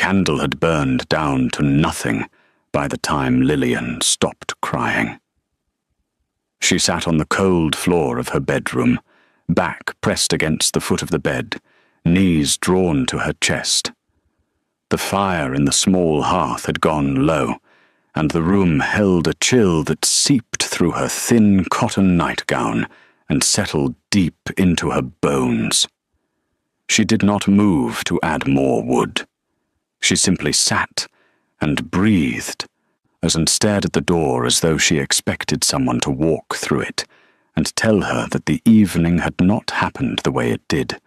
candle had burned down to nothing by the time Lillian stopped crying. She sat on the cold floor of her bedroom, back pressed against the foot of the bed, knees drawn to her chest. The fire in the small hearth had gone low, and the room held a chill that seeped through her thin cotton nightgown and settled deep into her bones. She did not move to add more wood. She simply sat and breathed, and stared at the door as though she expected someone to walk through it and tell her that the evening had not happened the way it did.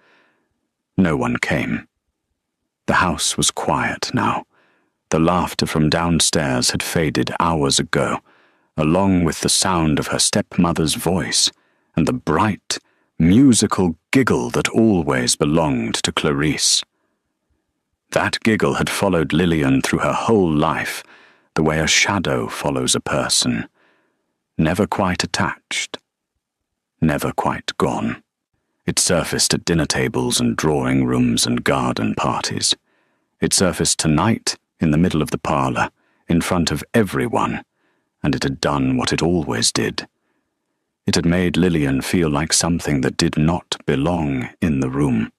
No one came. The house was quiet now. The laughter from downstairs had faded hours ago, along with the sound of her stepmother's voice and the bright, musical giggle that always belonged to Clarice. That giggle had followed Lillian through her whole life, the way a shadow follows a person, never quite attached, never quite gone. It surfaced at dinner tables and drawing rooms and garden parties. It surfaced tonight in the middle of the parlour, in front of everyone, and it had done what it always did. It had made Lillian feel like something that did not belong in the room.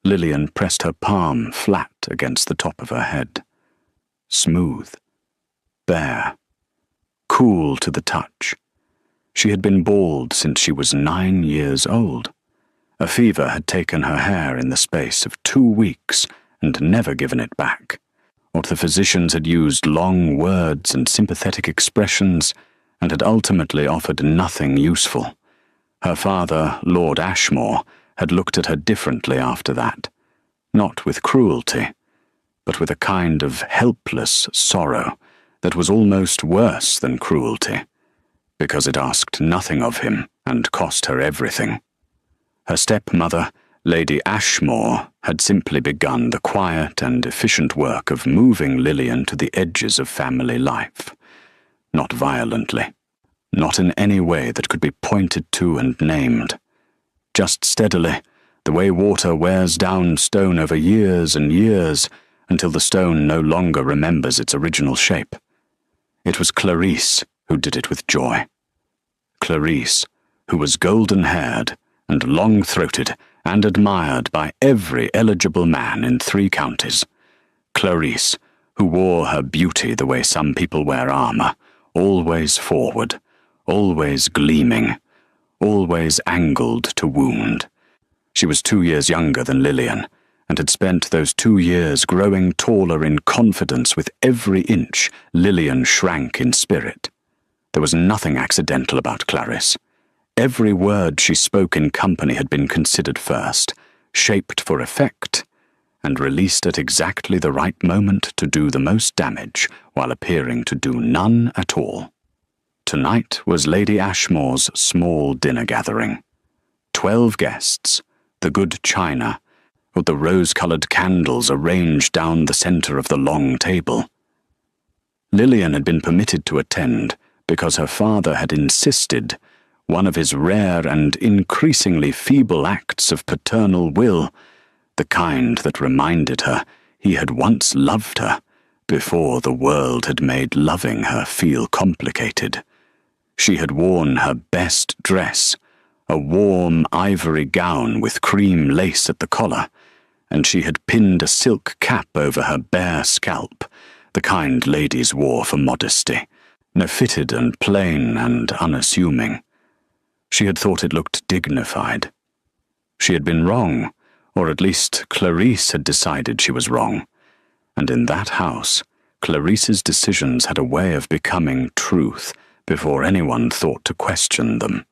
Lillian pressed her palm flat against the top of her head. Smooth, bare, cool to the touch. She had been bald since she was 9 years old. A fever had taken her hair in the space of 2 weeks and never given it back. What the physicians had used long words and sympathetic expressions and had ultimately offered nothing useful. Her father, Lord Ashmore, had looked at her differently after that, not with cruelty, but with a kind of helpless sorrow that was almost worse than cruelty, because it asked nothing of him and cost her everything. Her stepmother, Lady Ashmore, had simply begun the quiet and efficient work of moving Lillian to the edges of family life. Not violently, not in any way that could be pointed to and named. Just steadily, the way water wears down stone over years and years until the stone no longer remembers its original shape. It was Clarice who did it with joy. Clarice, who was golden-haired and long-throated and admired by every eligible man in 3 counties. Clarice, who wore her beauty the way some people wear armour, always forward, always gleaming, always angled to wound. She was 2 years younger than Lillian, and had spent those 2 years growing taller in confidence with every inch Lillian shrank in spirit. There was nothing accidental about Clarice. Every word she spoke in company had been considered first, shaped for effect, and released at exactly the right moment to do the most damage while appearing to do none at all. Tonight was Lady Ashmore's small dinner gathering. 12 guests, the good china, with the rose-coloured candles arranged down the centre of the long table. Lillian had been permitted to attend because her father had insisted, one of his rare and increasingly feeble acts of paternal will, the kind that reminded her he had once loved her before the world had made loving her feel complicated. She had worn her best dress, a warm ivory gown with cream lace at the collar, and she had pinned a silk cap over her bare scalp, the kind ladies wore for modesty, fitted and plain and unassuming. She had thought it looked dignified. She had been wrong, or at least Clarice had decided she was wrong, and in that house, Clarice's decisions had a way of becoming truth before anyone thought to question them.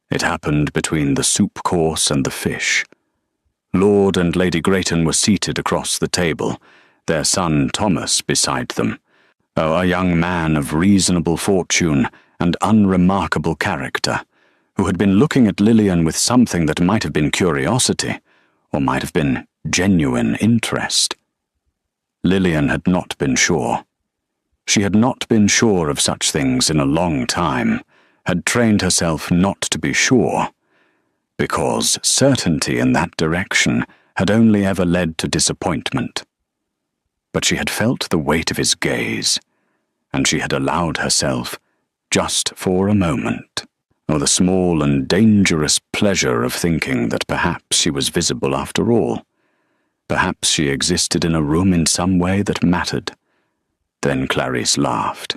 It happened between the soup course and the fish. Lord and Lady Greyton were seated across the table, their son Thomas beside them, a young man of reasonable fortune and unremarkable character, who had been looking at Lillian with something that might have been curiosity, or might have been genuine interest. Lillian had not been sure. She had not been sure of such things in a long time, had trained herself not to be sure, because certainty in that direction had only ever led to disappointment. but she had felt the weight of his gaze, and she had allowed herself, just for a moment, or the small and dangerous pleasure of thinking that perhaps she was visible after all. Perhaps she existed in a room in some way that mattered. Then Clarice laughed.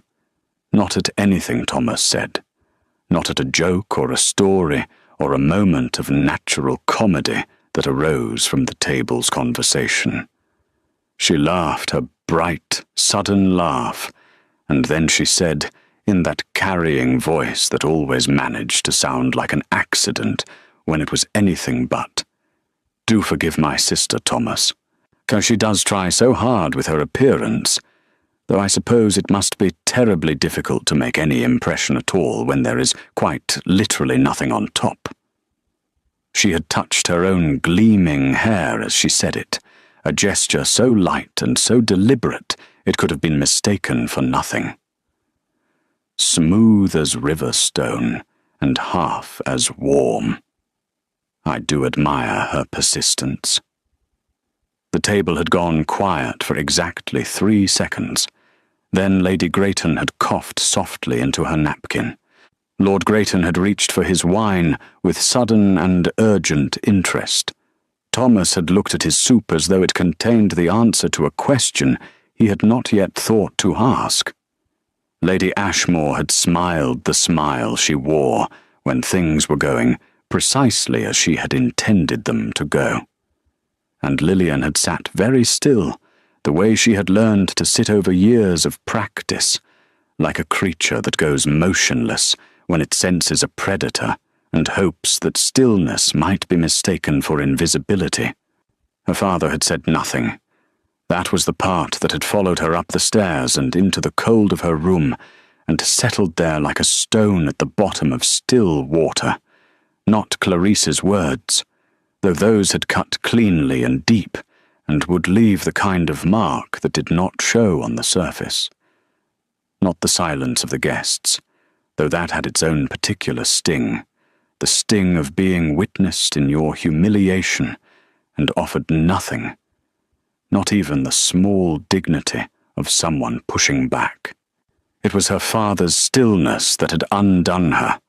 Not at anything Thomas said. Not at a joke or a story or a moment of natural comedy that arose from the table's conversation. She laughed her bright, sudden laugh, and then she said, in that carrying voice that always managed to sound like an accident when it was anything but, "Do forgive my sister, Thomas, 'cause she does try so hard with her appearance, though I suppose it must be terribly difficult to make any impression at all when there is quite literally nothing on top." She had touched her own gleaming hair as she said it, a gesture so light and so deliberate it could have been mistaken for nothing. Smooth as river stone, and half as warm. I do admire her persistence. The table had gone quiet for exactly 3 seconds. Then Lady Greyton had coughed softly into her napkin. Lord Greyton had reached for his wine with sudden and urgent interest. Thomas had looked at his soup as though it contained the answer to a question he had not yet thought to ask. Lady Ashmore had smiled the smile she wore when things were going precisely as she had intended them to go. And Lillian had sat very still, the way she had learned to sit over years of practice, like a creature that goes motionless when it senses a predator and hopes that stillness might be mistaken for invisibility. Her father had said nothing. That was the part that had followed her up the stairs and into the cold of her room and settled there like a stone at the bottom of still water. Not Clarice's words, though those had cut cleanly and deep and would leave the kind of mark that did not show on the surface. Not the silence of the guests, though that had its own particular sting, the sting of being witnessed in your humiliation and offered nothing, not even the small dignity of someone pushing back. It was her father's stillness that had undone her,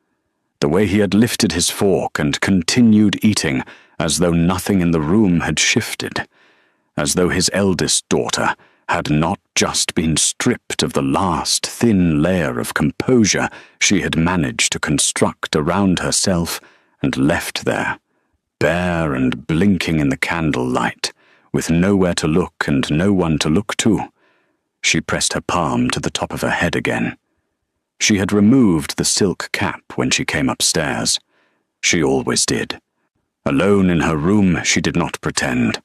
the way he had lifted his fork and continued eating as though nothing in the room had shifted, as though his eldest daughter had not just been stripped of the last thin layer of composure she had managed to construct around herself and left there, bare and blinking in the candlelight, with nowhere to look and no one to look to. She pressed her palm to the top of her head again. She had removed the silk cap when she came upstairs. She always did. Alone in her room, she did not pretend.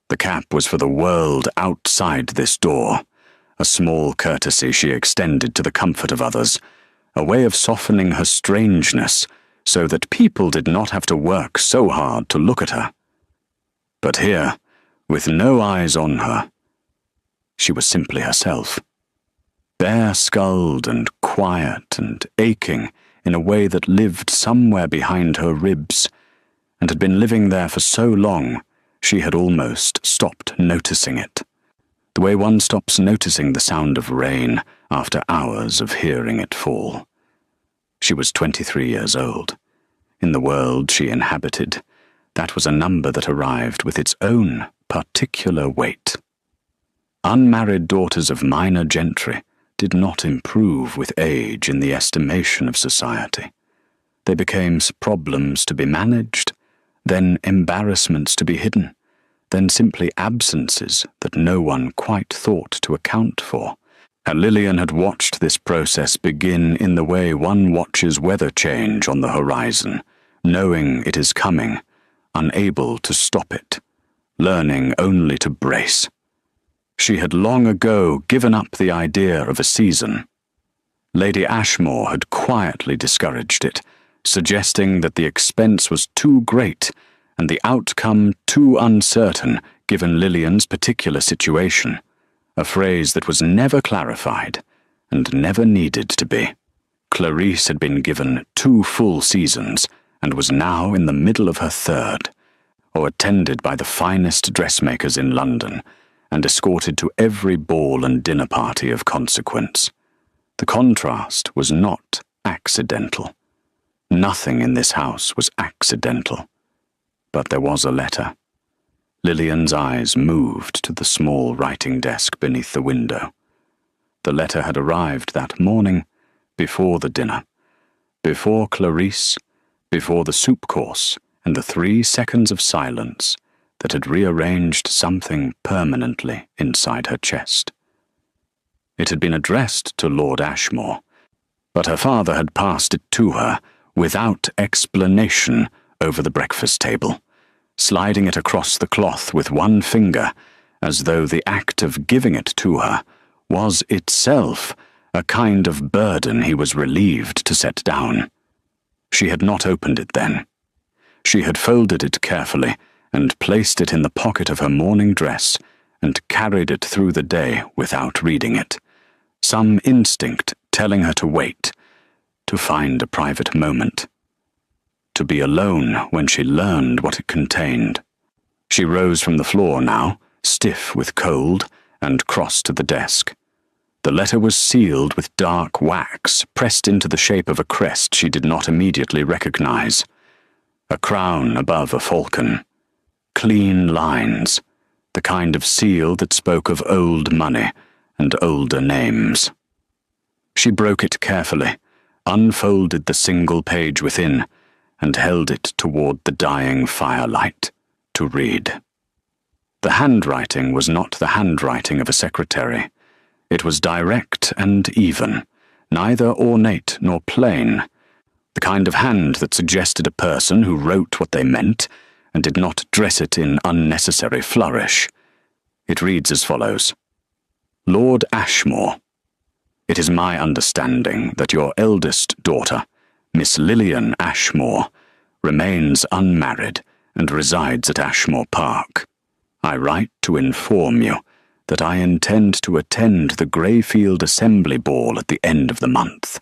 The cap was for the world outside this door, a small courtesy she extended to the comfort of others, a way of softening her strangeness so that people did not have to work so hard to look at her. But here, with no eyes on her, she was simply herself, bare-skulled and quiet and aching in a way that lived somewhere behind her ribs, and had been living there for so long she had almost stopped noticing it, the way one stops noticing the sound of rain after hours of hearing it fall. She was 23 years old. In the world she inhabited, that was a number that arrived with its own particular weight. Unmarried daughters of minor gentry did not improve with age in the estimation of society. They became problems to be managed, then embarrassments to be hidden, then simply absences that no one quite thought to account for. And Lillian had watched this process begin in the way one watches weather change on the horizon, knowing it is coming, unable to stop it, learning only to brace. She had long ago given up the idea of a season. Lady Ashmore had quietly discouraged it, suggesting that the expense was too great and the outcome too uncertain given Lillian's particular situation, a phrase that was never clarified and never needed to be. Clarice had been given 2 full seasons and was now in the middle of her 3rd, or attended by the finest dressmakers in London, and escorted to every ball and dinner party of consequence. The contrast was not accidental. Nothing in this house was accidental. But there was a letter. Lillian's eyes moved to the small writing desk beneath the window. The letter had arrived that morning, before the dinner, before Clarice, before the soup course and the 3 seconds of silence that had rearranged something permanently inside her chest. It had been addressed to Lord Ashmore, but her father had passed it to her without explanation over the breakfast table, sliding it across the cloth with one finger, as though the act of giving it to her was itself a kind of burden he was relieved to set down. She had not opened it then. She had folded it carefully and placed it in the pocket of her morning dress and carried it through the day without reading it, some instinct telling her to wait, to find a private moment, to be alone when she learned what it contained. She rose from the floor now, stiff with cold, and crossed to the desk. The letter was sealed with dark wax, pressed into the shape of a crest she did not immediately recognize. A crown above a falcon. Clean lines, the kind of seal that spoke of old money and older names. She broke it carefully, unfolded the single page within, and held it toward the dying firelight to read. The handwriting was not the handwriting of a secretary. It was direct and even, neither ornate nor plain, the kind of hand that suggested a person who wrote what they meant and did not dress it in unnecessary flourish. It reads as follows: Lord Ashmore, it is my understanding that your eldest daughter, Miss Lillian Ashmore, remains unmarried and resides at Ashmore Park. I write to inform you that I intend to attend the Greyfield Assembly Ball at the end of the month,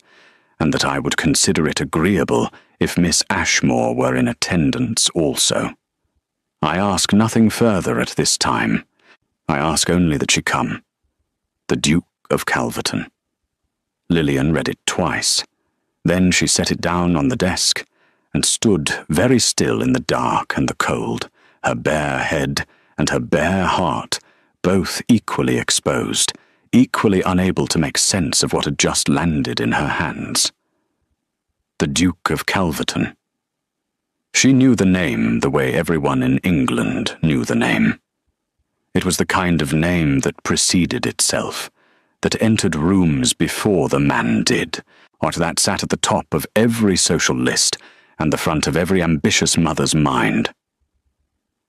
and that I would consider it agreeable if Miss Ashmore were in attendance also. I ask nothing further at this time. I ask only that she come. The Duke of Calverton. Lillian read it twice. Then she set it down on the desk, and stood very still in the dark and the cold, her bare head and her bare heart both equally exposed, equally unable to make sense of what had just landed in her hands. The Duke of Calverton. She knew the name the way everyone in England knew the name. It was the kind of name that preceded itself, that entered rooms before the man did, or that sat at the top of every social list and the front of every ambitious mother's mind.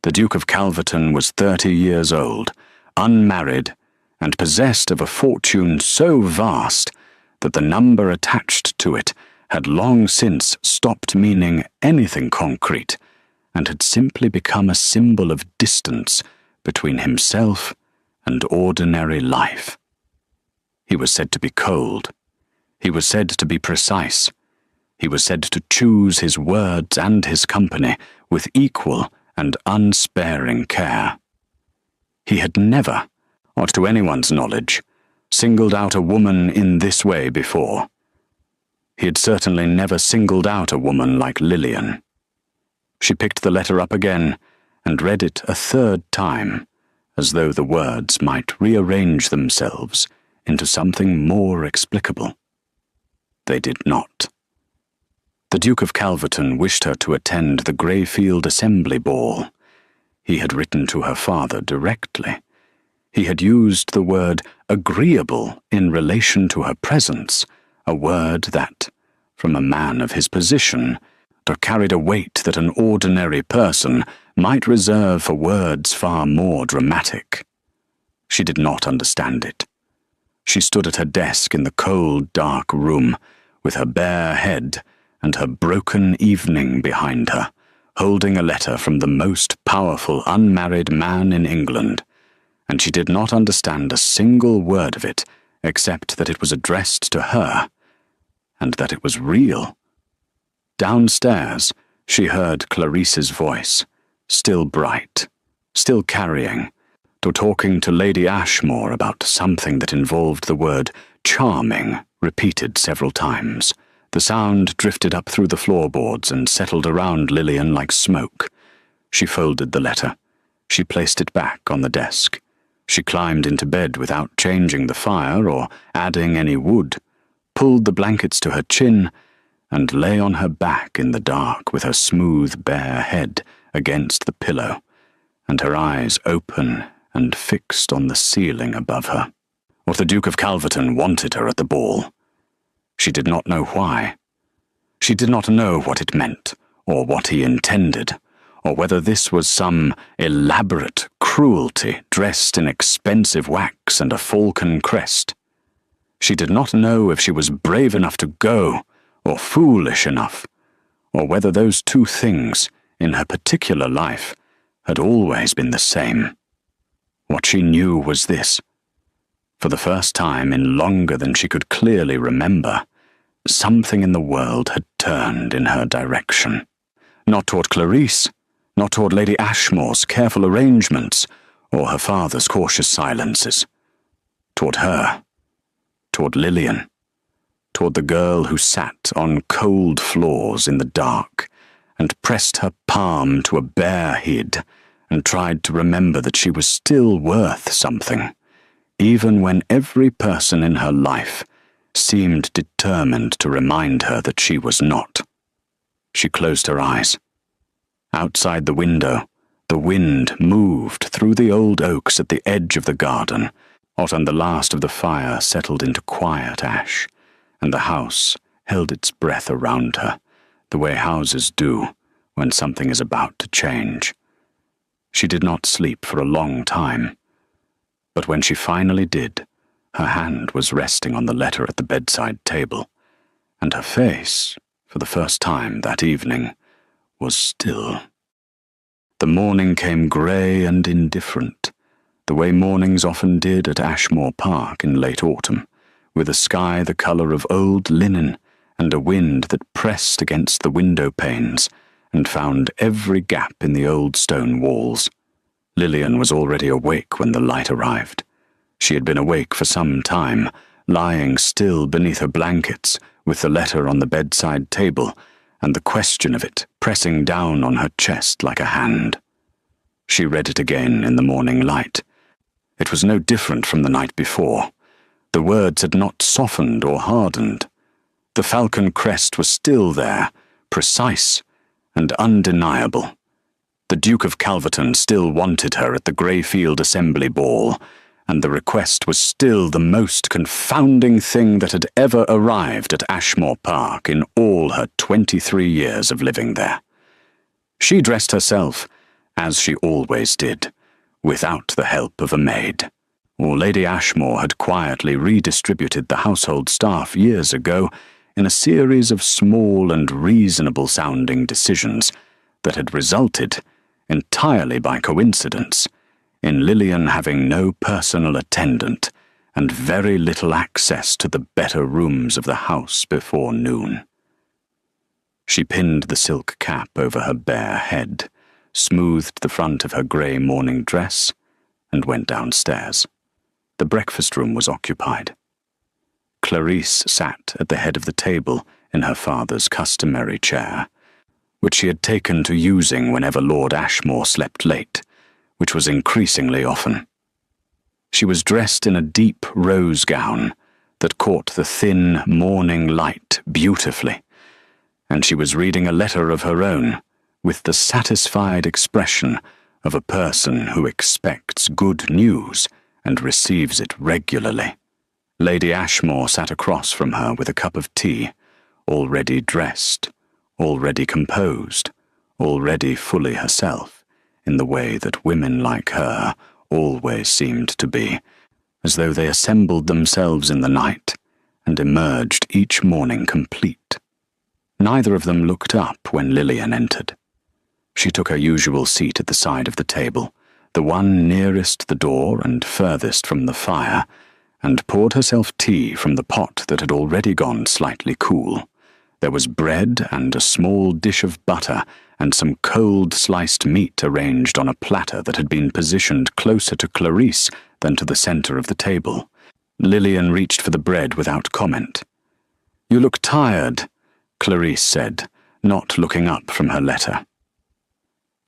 The Duke of Calverton was 30 years old, unmarried, and possessed of a fortune so vast that the number attached to it had long since stopped meaning anything concrete, and had simply become a symbol of distance between himself and ordinary life. He was said to be cold. He was said to be precise. He was said to choose his words and his company with equal and unsparing care. He had never, or to anyone's knowledge, singled out a woman in this way before. He had certainly never singled out a woman like Lillian. She picked the letter up again and read it a third time, as though the words might rearrange themselves into something more explicable. They did not. The Duke of Calverton wished her to attend the Greyfield Assembly Ball. He had written to her father directly. He had used the word agreeable in relation to her presence, a word that, from a man of his position, carried a weight that an ordinary person might reserve for words far more dramatic. She did not understand it. She stood at her desk in the cold, dark room, with her bare head and her broken evening behind her, holding a letter from the most powerful unmarried man in England, and she did not understand a single word of it except that it was addressed to her, and that it was real. Downstairs, she heard Clarice's voice, still bright, still carrying, or talking to Lady Ashmore about something that involved the word charming repeated several times. The sound drifted up through the floorboards and settled around Lillian like smoke. She folded the letter. She placed it back on the desk. She climbed into bed without changing the fire or adding any wood, pulled the blankets to her chin, and lay on her back in the dark with her smooth, bare head against the pillow, and her eyes open and fixed on the ceiling above her. Or the Duke of Calverton wanted her at the ball. She did not know why. She did not know what it meant, or what he intended, or whether this was some elaborate cruelty dressed in expensive wax and a falcon crest. She did not know if she was brave enough to go, or foolish enough, or whether those two things, in her particular life, had always been the same. What she knew was this. For the first time in longer than she could clearly remember, something in the world had turned in her direction. Not toward Clarice, not toward Lady Ashmore's careful arrangements, or her father's cautious silences. Toward her. Toward Lillian. Toward the girl who sat on cold floors in the dark and pressed her palm to a bare head and tried to remember that she was still worth something, even when every person in her life seemed determined to remind her that she was not. She closed her eyes. Outside the window, the wind moved through the old oaks at the edge of the garden, and the last of the fire settled into quiet ash, and the house held its breath around her, the way houses do when something is about to change. She did not sleep for a long time, but when she finally did, her hand was resting on the letter at the bedside table, and her face, for the first time that evening, was still. The morning came grey and indifferent, the way mornings often did at Ashmore Park in late autumn, with a sky the colour of old linen and a wind that pressed against the window panes and found every gap in the old stone walls. Lillian was already awake when the light arrived. She had been awake for some time, lying still beneath her blankets, with the letter on the bedside table, and the question of it pressing down on her chest like a hand. She read it again in the morning light. It was no different from the night before. The words had not softened or hardened. The falcon crest was still there, precise and undeniable. The Duke of Calverton still wanted her at the Greyfield Assembly Ball, and the request was still the most confounding thing that had ever arrived at Ashmore Park in all her 23 years of living there. She dressed herself, as she always did, without the help of a maid. Or Lady Ashmore had quietly redistributed the household staff years ago in a series of small and reasonable-sounding decisions that had resulted, entirely by coincidence, in Lillian having no personal attendant and very little access to the better rooms of the house before noon. She pinned the silk cap over her bare head, smoothed the front of her grey morning dress, and went downstairs. The breakfast room was occupied. Clarice sat at the head of the table in her father's customary chair, which she had taken to using whenever Lord Ashmore slept late, which was increasingly often. She was dressed in a deep rose gown that caught the thin morning light beautifully, and she was reading a letter of her own with the satisfied expression of a person who expects good news and receives it regularly. Lady Ashmore sat across from her with a cup of tea, already dressed, already composed, already fully herself, in the way that women like her always seemed to be, as though they assembled themselves in the night and emerged each morning complete. Neither of them looked up when Lillian entered. She took her usual seat at the side of the table, the one nearest the door and furthest from the fire, and poured herself tea from the pot that had already gone slightly cool, There was bread and a small dish of butter and some cold sliced meat arranged on a platter that had been positioned closer to Clarice than to the center of the table. Lillian reached for the bread without comment. "You look tired," Clarice said, not looking up from her letter.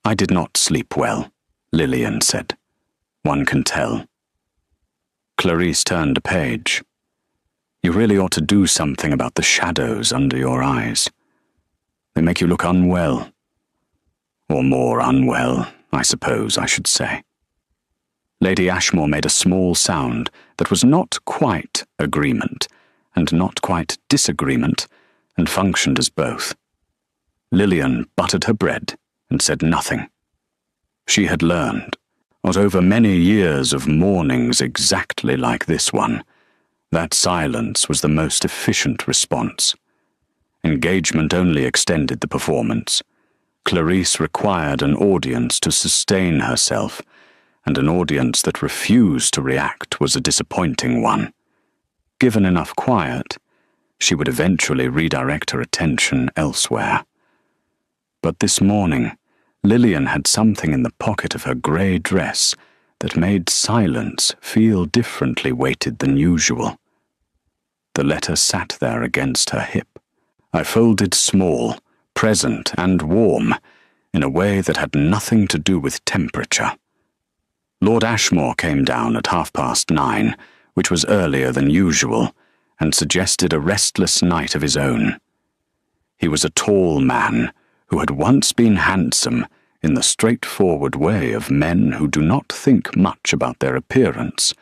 "I did not sleep well," Lillian said. "One can tell." Clarice turned a page. "You really ought to do something about the shadows under your eyes. They make you look unwell. Or more unwell, I suppose I should say." Lady Ashmore made a small sound that was not quite agreement and not quite disagreement, and functioned as both. Lillian buttered her bread and said nothing. She had learned, not over many years of mornings exactly like this one, that silence was the most efficient response. Engagement only extended the performance. Clarice required an audience to sustain herself, and an audience that refused to react was a disappointing one. Given enough quiet, she would eventually redirect her attention elsewhere. But this morning, Lillian had something in the pocket of her grey dress that made silence feel differently weighted than usual. The letter sat there against her hip. I folded small, present and warm, in a way that had nothing to do with temperature. Lord Ashmore came down at 9:30, which was earlier than usual, and suggested a restless night of his own. He was a tall man who had once been handsome in the straightforward way of men who do not think much about their appearance,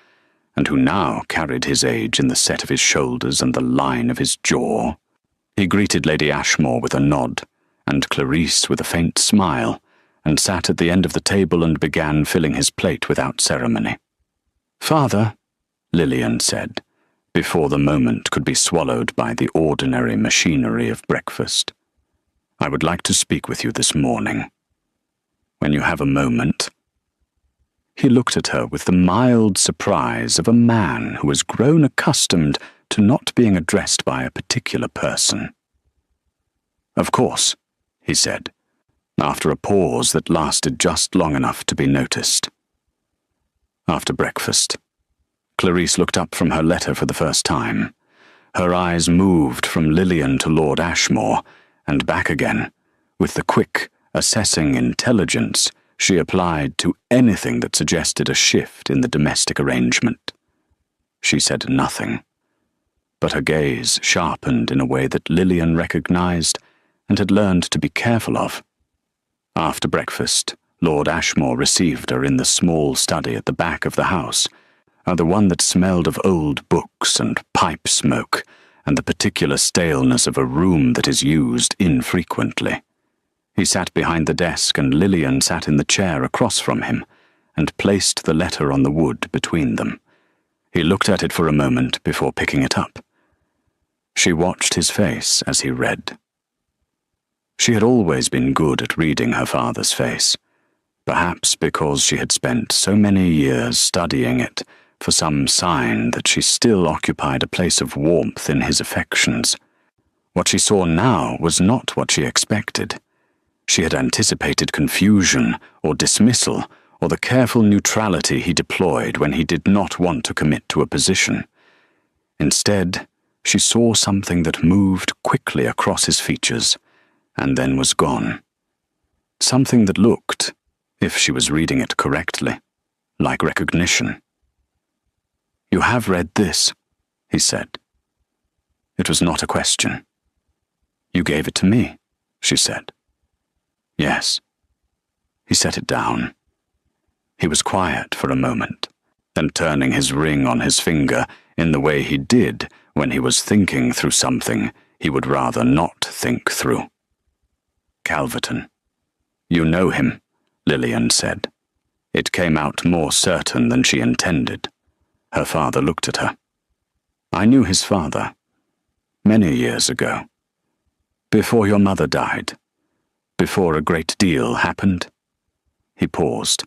and who now carried his age in the set of his shoulders and the line of his jaw. He greeted Lady Ashmore with a nod, and Clarice with a faint smile, and sat at the end of the table and began filling his plate without ceremony. "Father," Lillian said, before the moment could be swallowed by the ordinary machinery of breakfast, "I would like to speak with you this morning. When you have a moment." He looked at her with the mild surprise of a man who has grown accustomed to not being addressed by a particular person. "Of course," he said, after a pause that lasted just long enough to be noticed. After breakfast, Clarice looked up from her letter for the first time. Her eyes moved from Lillian to Lord Ashmore, and back again, with the quick, assessing intelligence she applied to anything that suggested a shift in the domestic arrangement. She said nothing, but her gaze sharpened in a way that Lillian recognized and had learned to be careful of. After breakfast, Lord Ashmore received her in the small study at the back of the house, the one that smelled of old books and pipe smoke, and the particular staleness of a room that is used infrequently. He sat behind the desk, and Lillian sat in the chair across from him, and placed the letter on the wood between them. He looked at it for a moment before picking it up. She watched his face as he read. She had always been good at reading her father's face, perhaps because she had spent so many years studying it for some sign that she still occupied a place of warmth in his affections. What she saw now was not what she expected. She had anticipated confusion or dismissal or the careful neutrality he deployed when he did not want to commit to a position. Instead, she saw something that moved quickly across his features and then was gone. Something that looked, if she was reading it correctly, like recognition. "You have read this," he said. It was not a question. "You gave it to me," she said. "Yes." He set it down. He was quiet for a moment, then turning his ring on his finger in the way he did when he was thinking through something he would rather not think through. "Calverton. You know him," Lillian said. It came out more certain than she intended. Her father looked at her. "I knew his father. Many years ago. Before your mother died. Before a great deal happened." He paused.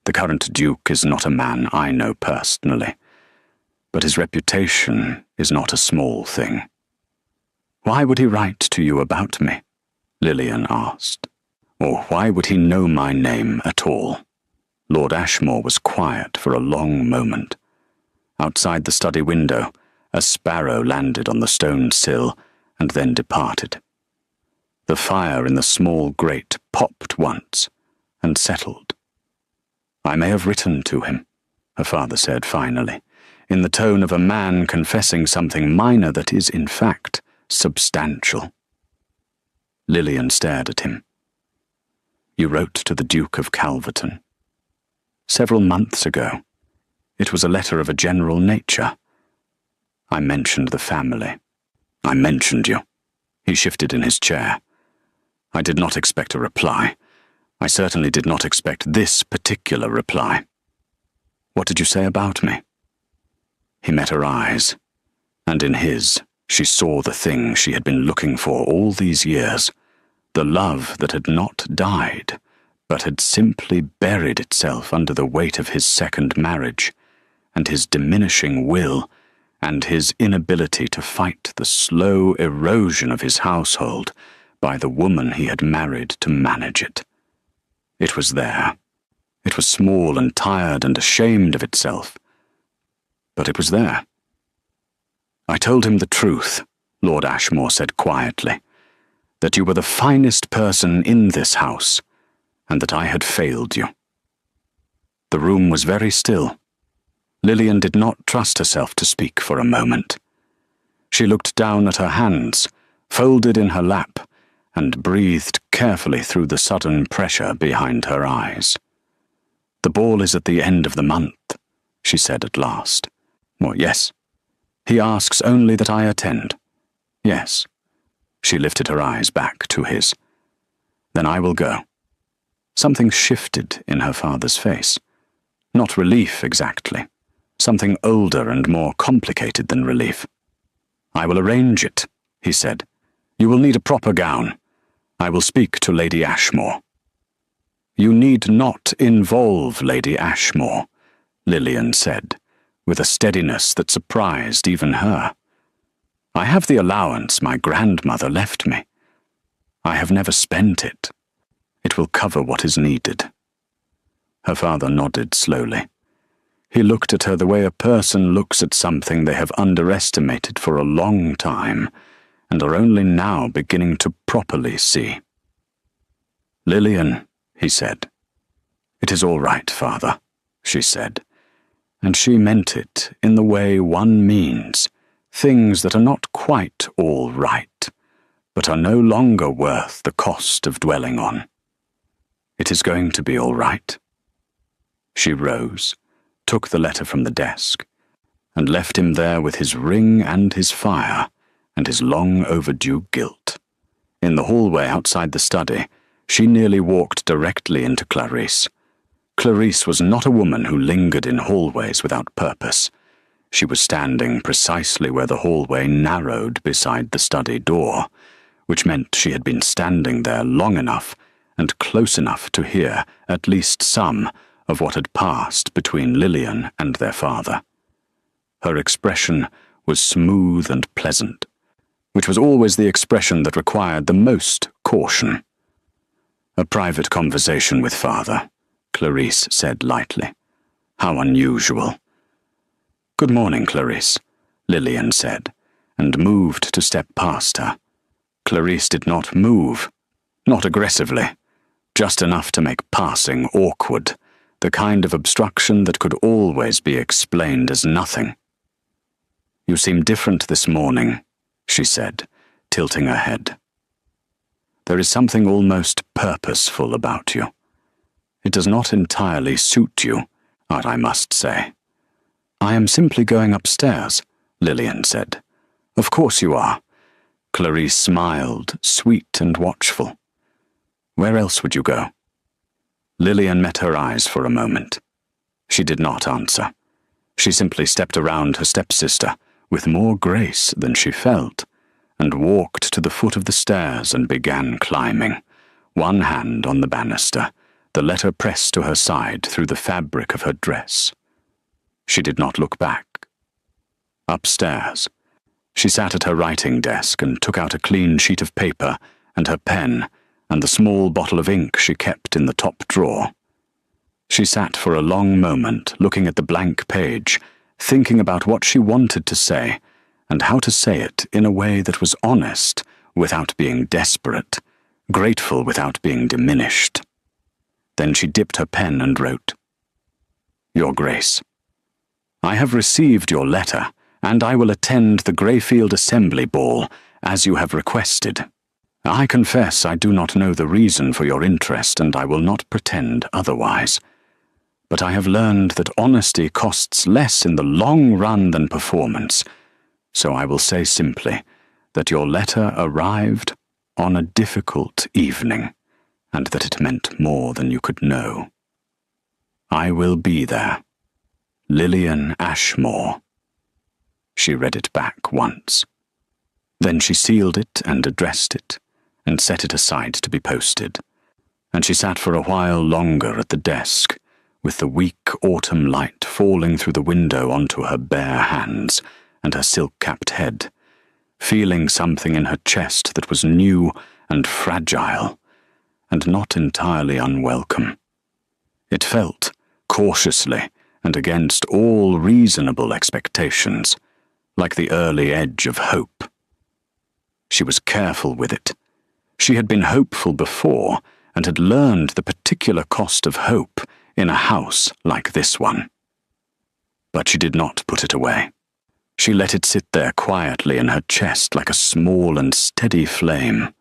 "The current Duke is not a man I know personally, but his reputation is not a small thing." Why would he write to you about me? Lillian asked. Or why would he know my name at all? Lord Ashmore was quiet for a long moment. Outside the study window, a sparrow landed on the stone sill and then departed. The fire in the small grate popped once and settled. I may have written to him, her father said finally, in the tone of a man confessing something minor that is, in fact, substantial. Lillian stared at him. You wrote to the Duke of Calverton. Several months ago. It was a letter of a general nature. I mentioned the family. I mentioned you. He shifted in his chair. I did not expect a reply. I certainly did not expect this particular reply. What did you say about me? He met her eyes, and in his, she saw the thing she had been looking for all these years, the love that had not died, but had simply buried itself under the weight of his second marriage, and his diminishing will, and his inability to fight the slow erosion of his household by the woman he had married to manage it. It was there. It was small and tired and ashamed of itself. But it was there. I told him the truth, Lord Ashmore said quietly, that you were the finest person in this house, and that I had failed you. The room was very still. Lillian did not trust herself to speak for a moment. She looked down at her hands, folded in her lap, and breathed carefully through the sudden pressure behind her eyes. The ball is at the end of the month, she said at last. Well, yes. He asks only that I attend. Yes. She lifted her eyes back to his. Then I will go. Something shifted in her father's face. Not relief exactly. Something older and more complicated than relief. I will arrange it, he said. You will need a proper gown. I will speak to Lady Ashmore. You need not involve Lady Ashmore, Lillian said, with a steadiness that surprised even her. I have the allowance my grandmother left me. I have never spent it. It will cover what is needed. Her father nodded slowly. He looked at her the way a person looks at something they have underestimated for a long time and are only now beginning to properly see. Lillian, he said. It is all right, father, she said, and she meant it in the way one means things that are not quite all right, but are no longer worth the cost of dwelling on. It is going to be all right. She rose, took the letter from the desk, and left him there with his ring and his fire and his long-overdue guilt. In the hallway outside the study, she nearly walked directly into Clarice. Clarice was not a woman who lingered in hallways without purpose. She was standing precisely where the hallway narrowed beside the study door, which meant she had been standing there long enough and close enough to hear at least some of what had passed between Lillian and their father. Her expression was smooth and pleasant, which was always the expression that required the most caution. A private conversation with father, Clarice said lightly. How unusual. Good morning, Clarice, Lillian said, and moved to step past her. Clarice did not move, not aggressively, just enough to make passing awkward, the kind of obstruction that could always be explained as nothing. You seem different this morning, she said, tilting her head. There is something almost purposeful about you. It does not entirely suit you, I must say. I am simply going upstairs, Lillian said. Of course you are. Clarice smiled, sweet and watchful. Where else would you go? Lillian met her eyes for a moment. She did not answer. She simply stepped around her stepsister with more grace than she felt, and walked to the foot of the stairs and began climbing, one hand on the banister, the letter pressed to her side through the fabric of her dress. She did not look back. Upstairs, She sat at her writing desk and took out a clean sheet of paper and her pen and the small bottle of ink she kept in the top drawer. She sat for a long moment, looking at the blank page, thinking about what she wanted to say and how to say it in a way that was honest without being desperate, grateful without being diminished. Then she dipped her pen and wrote, "Your Grace, I have received your letter, and I will attend the Greyfield Assembly Ball, as you have requested. I confess I do not know the reason for your interest, and I will not pretend otherwise. But I have learned that honesty costs less in the long run than performance, so I will say simply that your letter arrived on a difficult evening, and that it meant more than you could know. I will be there. Lillian Ashmore." She read it back once. Then she sealed it and addressed it, and set it aside to be posted. And she sat for a while longer at the desk, with the weak autumn light falling through the window onto her bare hands and her silk-capped head, feeling something in her chest that was new and fragile, and not entirely unwelcome. It felt, cautiously and against all reasonable expectations, like the early edge of hope. She was careful with it. She had been hopeful before and had learned the particular cost of hope in a house like this one. But she did not put it away. She let it sit there quietly in her chest like a small and steady flame,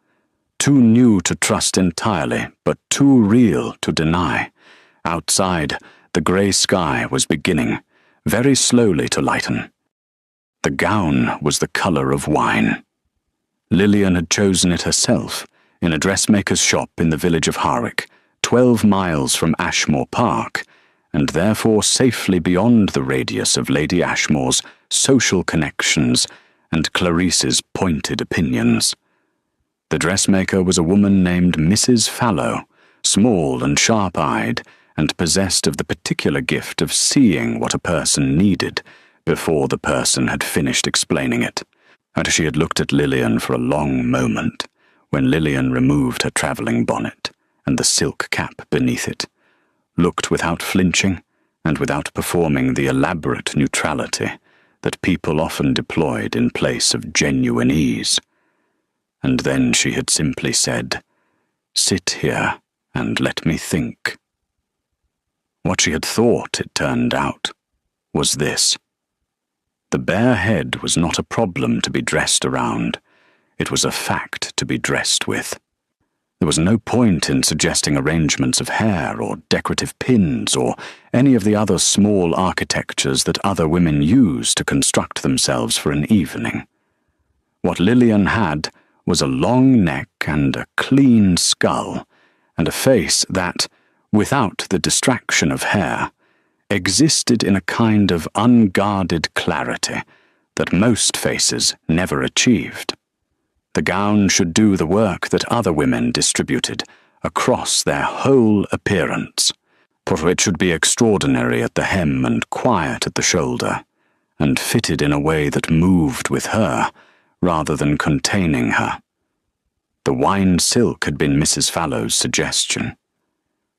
too new to trust entirely, but too real to deny. Outside, the grey sky was beginning, very slowly to lighten. The gown was the colour of wine. Lillian had chosen it herself, in a dressmaker's shop in the village of Harwick, 12 miles from Ashmore Park, and therefore safely beyond the radius of Lady Ashmore's social connections and Clarice's pointed opinions. The dressmaker was a woman named Mrs. Fallow, small and sharp-eyed, and possessed of the particular gift of seeing what a person needed before the person had finished explaining it. And she had looked at Lillian for a long moment, when Lillian removed her travelling bonnet and the silk cap beneath it, looked without flinching and without performing the elaborate neutrality that people often deployed in place of genuine ease. And then she had simply said, "Sit here and let me think." What she had thought, it turned out, was this. The bare head was not a problem to be dressed around. It was a fact to be dressed with. There was no point in suggesting arrangements of hair or decorative pins or any of the other small architectures that other women use to construct themselves for an evening. What Lillian had was a long neck and a clean skull, and a face that, without the distraction of hair, existed in a kind of unguarded clarity that most faces never achieved. The gown should do the work that other women distributed across their whole appearance, for it should be extraordinary at the hem and quiet at the shoulder, and fitted in a way that moved with her rather than containing her. The wine silk had been Mrs. Fallow's suggestion.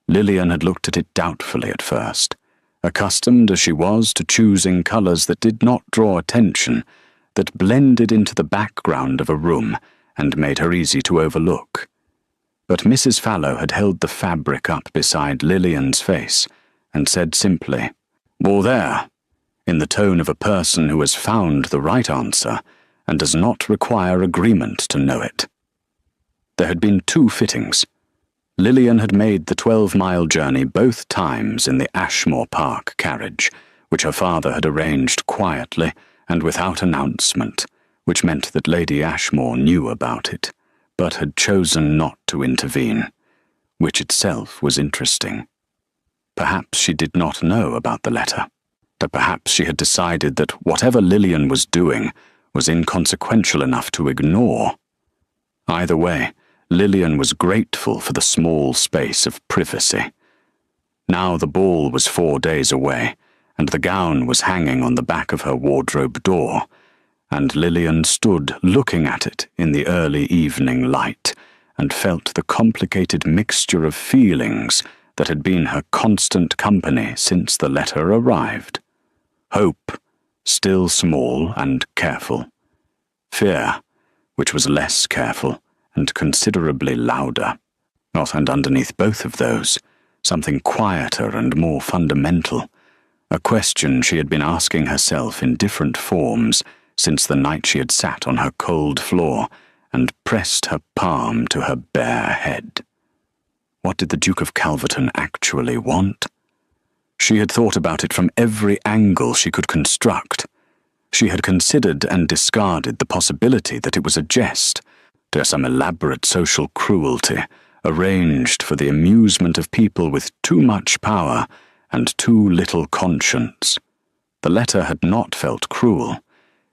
Lillian had looked at it doubtfully at first, accustomed as she was to choosing colours that did not draw attention, that blended into the background of a room and made her easy to overlook. But Mrs. Fallow had held the fabric up beside Lillian's face and said simply, "Well, there," in the tone of a person who has found the right answer and does not require agreement to know it. There had been 2 fittings. Lillian had made the 12-mile journey both times in the Ashmore Park carriage, which her father had arranged quietly and without announcement, which meant that Lady Ashmore knew about it, but had chosen not to intervene, which itself was interesting. Perhaps she did not know about the letter, but perhaps she had decided that whatever Lillian was doing was inconsequential enough to ignore. Either way, Lillian was grateful for the small space of privacy. Now the ball was 4 days away, and the gown was hanging on the back of her wardrobe door, and Lillian stood looking at it in the early evening light and felt the complicated mixture of feelings that had been her constant company since the letter arrived. Hope, still small and careful. Fear, which was less careful and considerably louder. And underneath both of those, something quieter and more fundamental, a question she had been asking herself in different forms since the night she had sat on her cold floor and pressed her palm to her bare head. What did the Duke of Calverton actually want? She had thought about it from every angle she could construct. She had considered and discarded the possibility that it was a jest, to some elaborate social cruelty, arranged for the amusement of people with too much power and too little conscience. The letter had not felt cruel.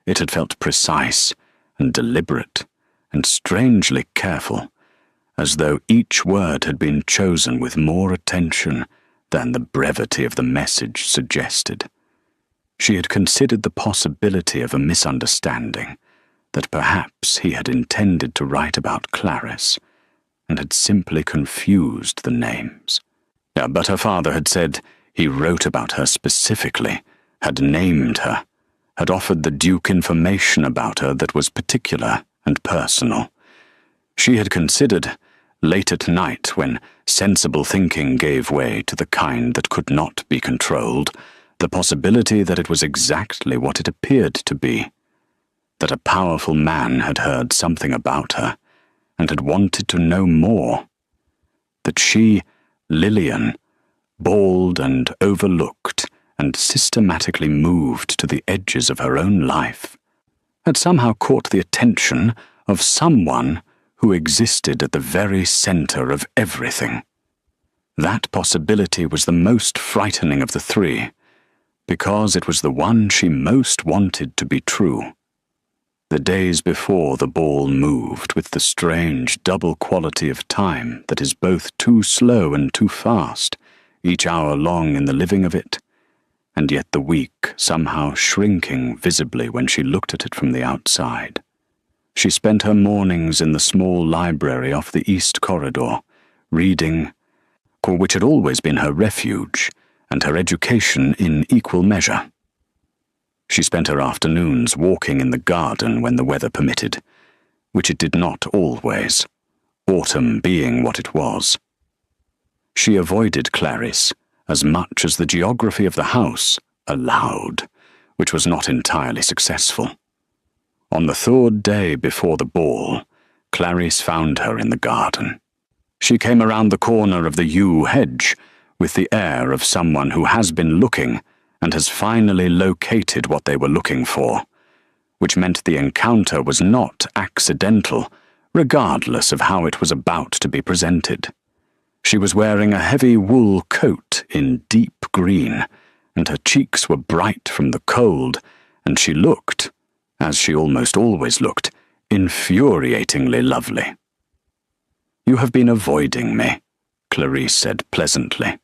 It had felt precise and deliberate and strangely careful, as though each word had been chosen with more attention than the brevity of the message suggested. She had considered the possibility of a misunderstanding, that perhaps he had intended to write about Clarice, and had simply confused the names. But her father had said he wrote about her specifically, had named her, had offered the Duke information about her that was particular and personal. She had considered, late at night when sensible thinking gave way to the kind that could not be controlled, the possibility that it was exactly what it appeared to be, that a powerful man had heard something about her and had wanted to know more, that she, Lillian, bald and overlooked and systematically moved to the edges of her own life, had somehow caught the attention of someone who existed at the very center of everything. That possibility was the most frightening of the three, because it was the one she most wanted to be true. The days before the ball moved with the strange double quality of time that is both too slow and too fast, each hour long in the living of it, and yet the week somehow shrinking visibly when she looked at it from the outside. She spent her mornings in the small library off the east corridor, reading, which had always been her refuge, and her education in equal measure. She spent her afternoons walking in the garden when the weather permitted, which it did not always, autumn being what it was. She avoided Clarice as much as the geography of the house allowed, which was not entirely successful. On the third day before the ball, Clarice found her in the garden. She came around the corner of the yew hedge with the air of someone who has been looking and has finally located what they were looking for, which meant the encounter was not accidental, regardless of how it was about to be presented. She was wearing a heavy wool coat in deep green, and her cheeks were bright from the cold, and she looked, as she almost always looked, infuriatingly lovely. "You have been avoiding me," Clarice said pleasantly.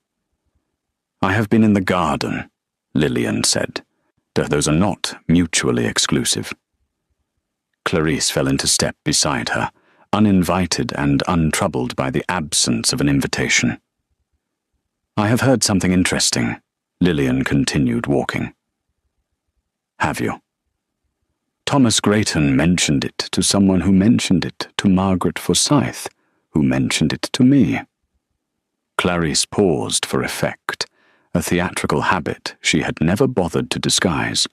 "I have been in the garden," Lillian said. "Those are not mutually exclusive." Clarice fell into step beside her, uninvited and untroubled by the absence of an invitation. "I have heard something interesting," Lillian continued walking. "Have you?" "Thomas Grayton mentioned it to someone who mentioned it to Margaret Forsyth, who mentioned it to me." Clarice paused for effect, a theatrical habit she had never bothered to disguise.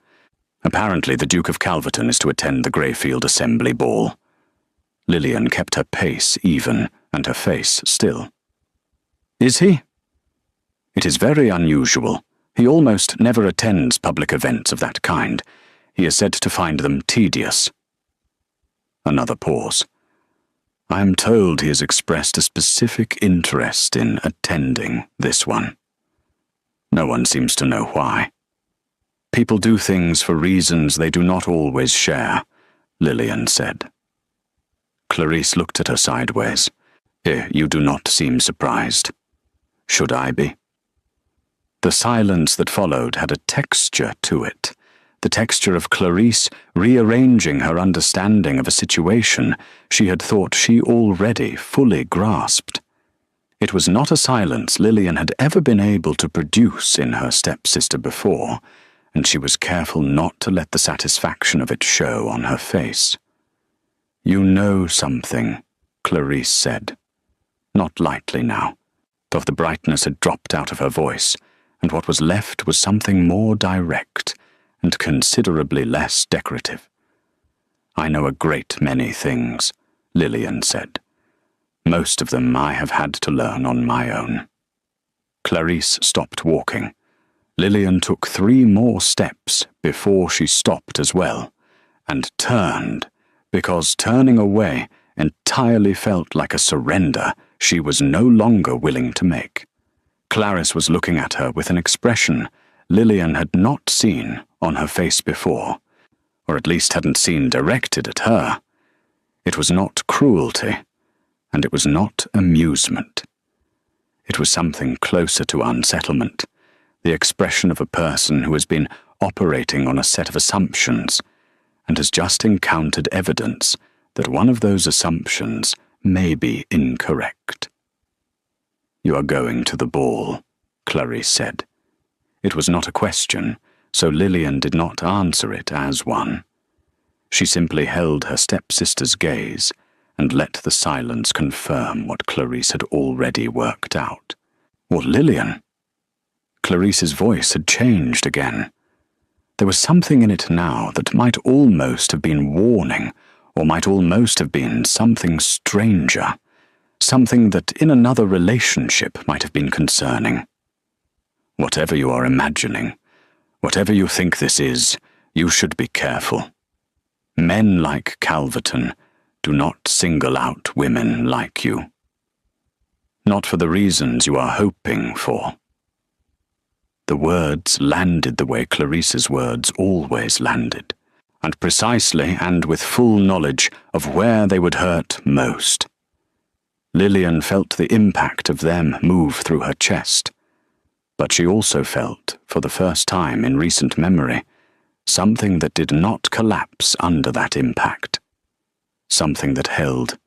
Apparently the Duke of Calverton is to attend the Greyfield Assembly Ball. Lillian kept her pace even and her face still. "Is he?" "It is very unusual. He almost never attends public events of that kind. He is said to find them tedious." Another pause. "I am told he has expressed a specific interest in attending this one. No one seems to know why. People do things for reasons they do not always share," Lillian said. Clarice looked at her sideways. "You do not seem surprised. Should I be?" The silence that followed had a texture to it, the texture of Clarice rearranging her understanding of a situation she had thought she already fully grasped. It was not a silence Lillian had ever been able to produce in her stepsister before, and she was careful not to let the satisfaction of it show on her face. "You know something," Clarice said. Not lightly now, though the brightness had dropped out of her voice, and what was left was something more direct and considerably less decorative. "I know a great many things," Lillian said. "Most of them I have had to learn on my own." Clarice stopped walking. Lillian took 3 more steps before she stopped as well, and turned, because turning away entirely felt like a surrender she was no longer willing to make. Clarice was looking at her with an expression Lillian had not seen on her face before, or at least hadn't seen directed at her. It was not cruelty, and it was not amusement. It was something closer to unsettlement, the expression of a person who has been operating on a set of assumptions and has just encountered evidence that one of those assumptions may be incorrect. "You are going to the ball," Clarice said. It was not a question, so Lillian did not answer it as one. She simply held her stepsister's gaze and let the silence confirm what Clarice had already worked out. "Well, Lillian?" Clarice's voice had changed again. There was something in it now that might almost have been warning, or might almost have been something stranger, something that in another relationship might have been concerning. "Whatever you are imagining, whatever you think this is, you should be careful. Men like Calverton do not single out women like you. Not for the reasons you are hoping for." The words landed the way Clarice's words always landed, and precisely and with full knowledge of where they would hurt most. Lillian felt the impact of them move through her chest, but she also felt, for the first time in recent memory, something that did not collapse under that impact. Something that held.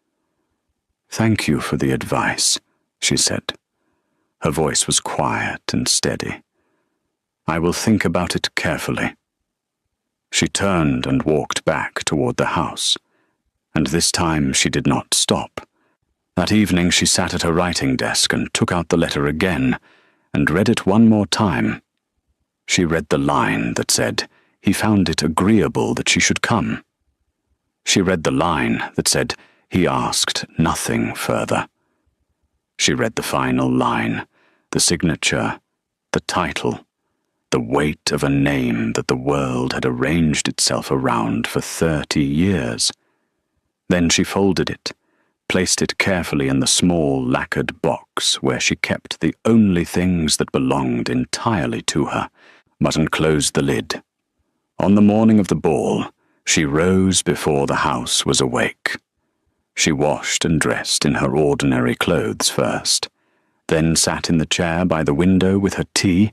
"Thank you for the advice," she said. Her voice was quiet and steady. "I will think about it carefully." She turned and walked back toward the house, and this time she did not stop. That evening she sat at her writing desk and took out the letter again, and read it one more time. She read the line that said he found it agreeable that she should come. She read the line that said he asked nothing further. She read the final line, the signature, the title, the weight of a name that the world had arranged itself around for 30 years. Then she folded it, placed it carefully in the small lacquered box where she kept the only things that belonged entirely to her, but unclosed the lid. On the morning of the ball, she rose before the house was awake. She washed and dressed in her ordinary clothes first, then sat in the chair by the window with her tea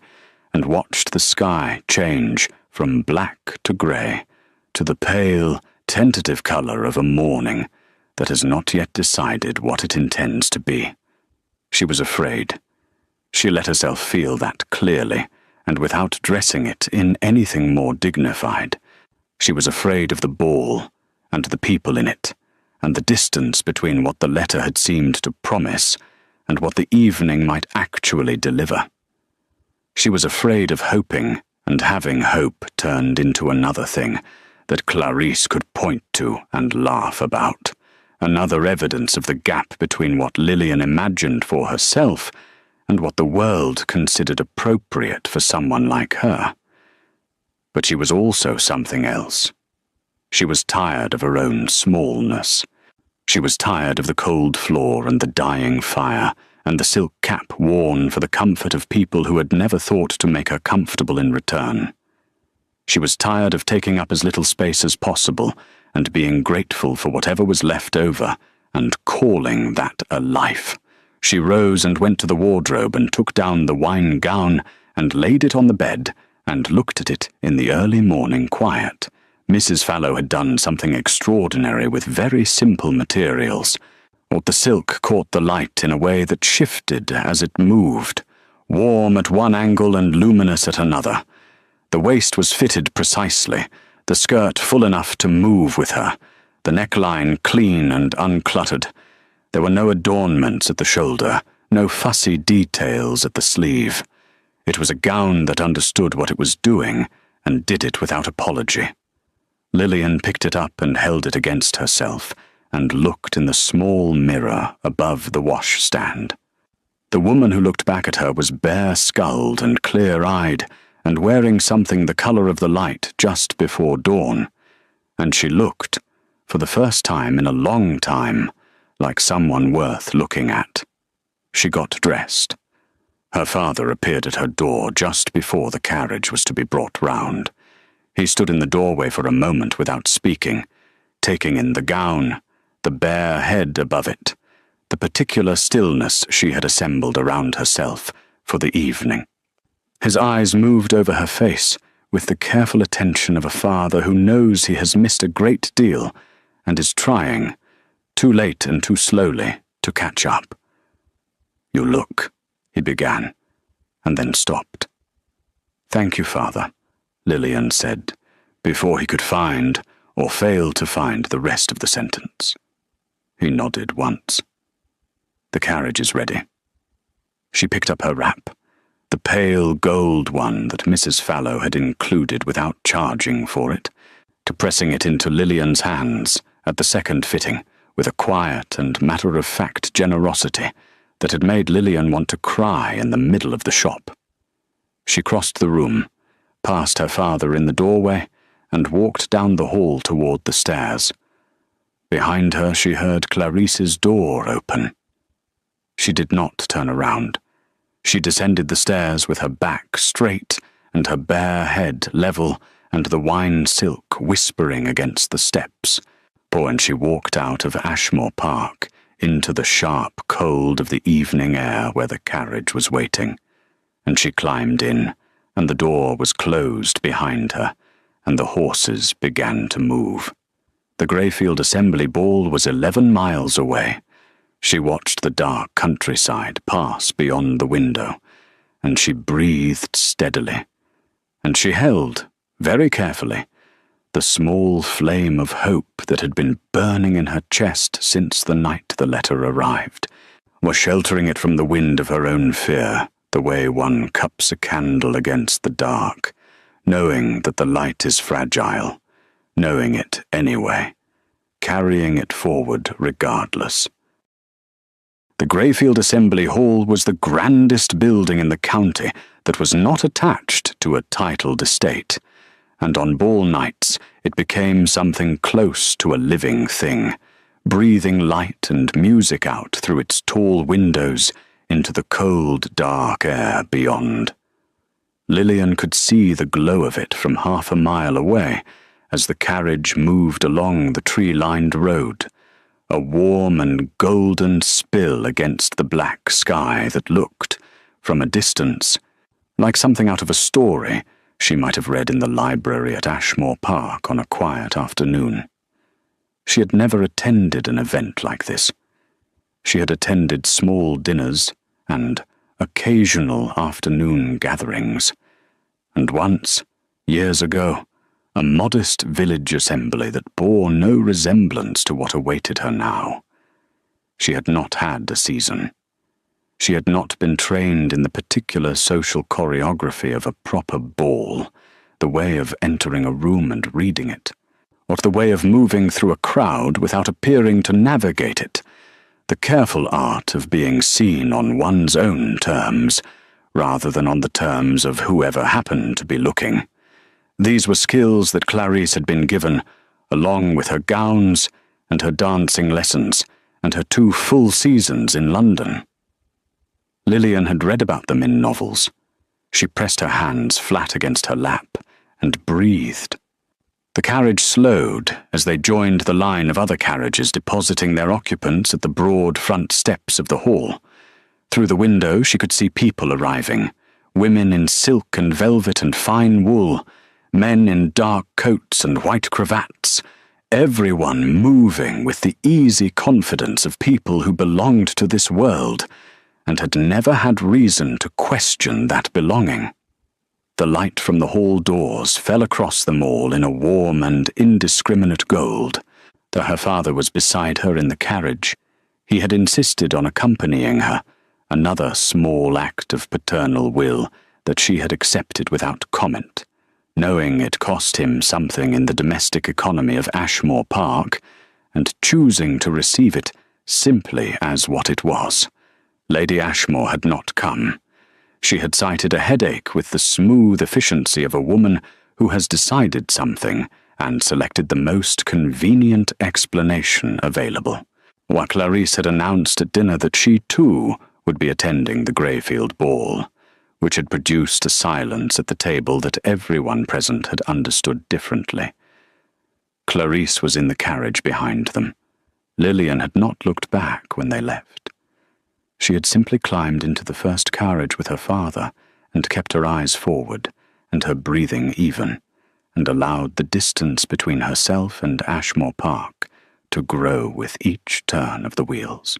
and watched the sky change from black to grey to the pale, tentative colour of a morning that has not yet decided what it intends to be. She was afraid. She let herself feel that clearly, and without dressing it in anything more dignified. She was afraid of the ball, and the people in it, and the distance between what the letter had seemed to promise and what the evening might actually deliver. She was afraid of hoping and having hope turned into another thing that Clarice could point to and laugh about. Another evidence of the gap between what Lillian imagined for herself and what the world considered appropriate for someone like her. But she was also something else. She was tired of her own smallness. She was tired of the cold floor and the dying fire and the silk cap worn for the comfort of people who had never thought to make her comfortable in return. She was tired of taking up as little space as possible and being grateful for whatever was left over, and calling that a life. She rose and went to the wardrobe and took down the wine gown and laid it on the bed and looked at it in the early morning quiet. Mrs. Fallow had done something extraordinary with very simple materials, or the silk caught the light in a way that shifted as it moved, warm at one angle and luminous at another. The waist was fitted precisely, the skirt full enough to move with her, the neckline clean and uncluttered. There were no adornments at the shoulder, no fussy details at the sleeve. It was a gown that understood what it was doing and did it without apology. Lillian picked it up and held it against herself and looked in the small mirror above the washstand. The woman who looked back at her was bare-skulled and clear-eyed and wearing something the colour of the light just before dawn, and she looked, for the first time in a long time, like someone worth looking at. She got dressed. Her father appeared at her door just before the carriage was to be brought round. He stood in the doorway for a moment without speaking, taking in the gown, the bare head above it, the particular stillness she had assembled around herself for the evening. His eyes moved over her face with the careful attention of a father who knows he has missed a great deal and is trying, too late and too slowly, to catch up. "You look," he began, and then stopped. "Thank you, Father," Lillian said, before he could find, or fail to find, the rest of the sentence. He nodded once. "The carriage is ready." She picked up her wrap, the pale gold one that Mrs. Fallow had included without charging for it, pressing it into Lillian's hands at the second fitting with a quiet and matter-of-fact generosity that had made Lillian want to cry in the middle of the shop. She crossed the room, passed her father in the doorway, and walked down the hall toward the stairs. Behind her she heard Clarice's door open. She did not turn around. She descended the stairs with her back straight and her bare head level and the wine silk whispering against the steps, for when she walked out of Ashmore Park into the sharp cold of the evening air where the carriage was waiting, and she climbed in, and the door was closed behind her, and the horses began to move. The Greyfield Assembly Ball was 11 miles away. She watched the dark countryside pass beyond the window, and she breathed steadily, and she held, very carefully, the small flame of hope that had been burning in her chest since the night the letter arrived, was sheltering it from the wind of her own fear, the way one cups a candle against the dark, knowing that the light is fragile, knowing it anyway, carrying it forward regardless. The Greyfield Assembly Hall was the grandest building in the county that was not attached to a titled estate, and on ball nights it became something close to a living thing, breathing light and music out through its tall windows into the cold, dark air beyond. Lillian could see the glow of it from half a mile away as the carriage moved along the tree-lined road, a warm and golden spill against the black sky that looked, from a distance, like something out of a story she might have read in the library at Ashmore Park on a quiet afternoon. She had never attended an event like this. She had attended small dinners and occasional afternoon gatherings, and once, years ago, a modest village assembly that bore no resemblance to what awaited her now. She had not had a season. She had not been trained in the particular social choreography of a proper ball, the way of entering a room and reading it, or the way of moving through a crowd without appearing to navigate it, the careful art of being seen on one's own terms, rather than on the terms of whoever happened to be looking. These were skills that Clarice had been given, along with her gowns and her dancing lessons and her 2 full seasons in London. Lillian had read about them in novels. She pressed her hands flat against her lap and breathed. The carriage slowed as they joined the line of other carriages depositing their occupants at the broad front steps of the hall. Through the window she could see people arriving, women in silk and velvet and fine wool, men in dark coats and white cravats, everyone moving with the easy confidence of people who belonged to this world and had never had reason to question that belonging. The light from the hall doors fell across them all in a warm and indiscriminate gold. Though her father was beside her in the carriage, he had insisted on accompanying her, another small act of paternal will that she had accepted without comment, knowing it cost him something in the domestic economy of Ashmore Park, and choosing to receive it simply as what it was. Lady Ashmore had not come. She had cited a headache with the smooth efficiency of a woman who has decided something and selected the most convenient explanation available, while Clarisse had announced at dinner that she, too, would be attending the Greyfield ball, which had produced a silence at the table that everyone present had understood differently. Clarisse was in the carriage behind them. Lillian had not looked back when they left. She had simply climbed into the first carriage with her father and kept her eyes forward and her breathing even, and allowed the distance between herself and Ashmore Park to grow with each turn of the wheels.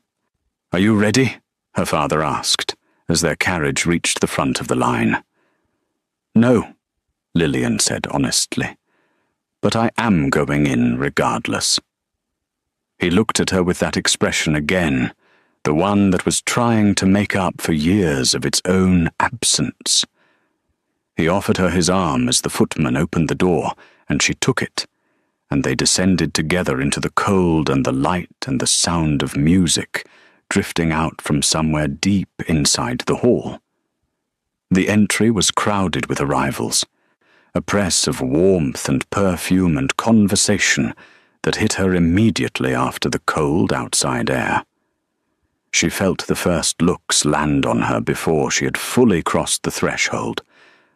"Are you ready?" her father asked, as their carriage reached the front of the line. "No," Lillian said honestly, "but I am going in regardless." He looked at her with that expression again, the one that was trying to make up for years of its own absence. He offered her his arm as the footman opened the door, and she took it, and they descended together into the cold and the light and the sound of music, drifting out from somewhere deep inside the hall. The entry was crowded with arrivals, a press of warmth and perfume and conversation that hit her immediately after the cold outside air. She felt the first looks land on her before she had fully crossed the threshold,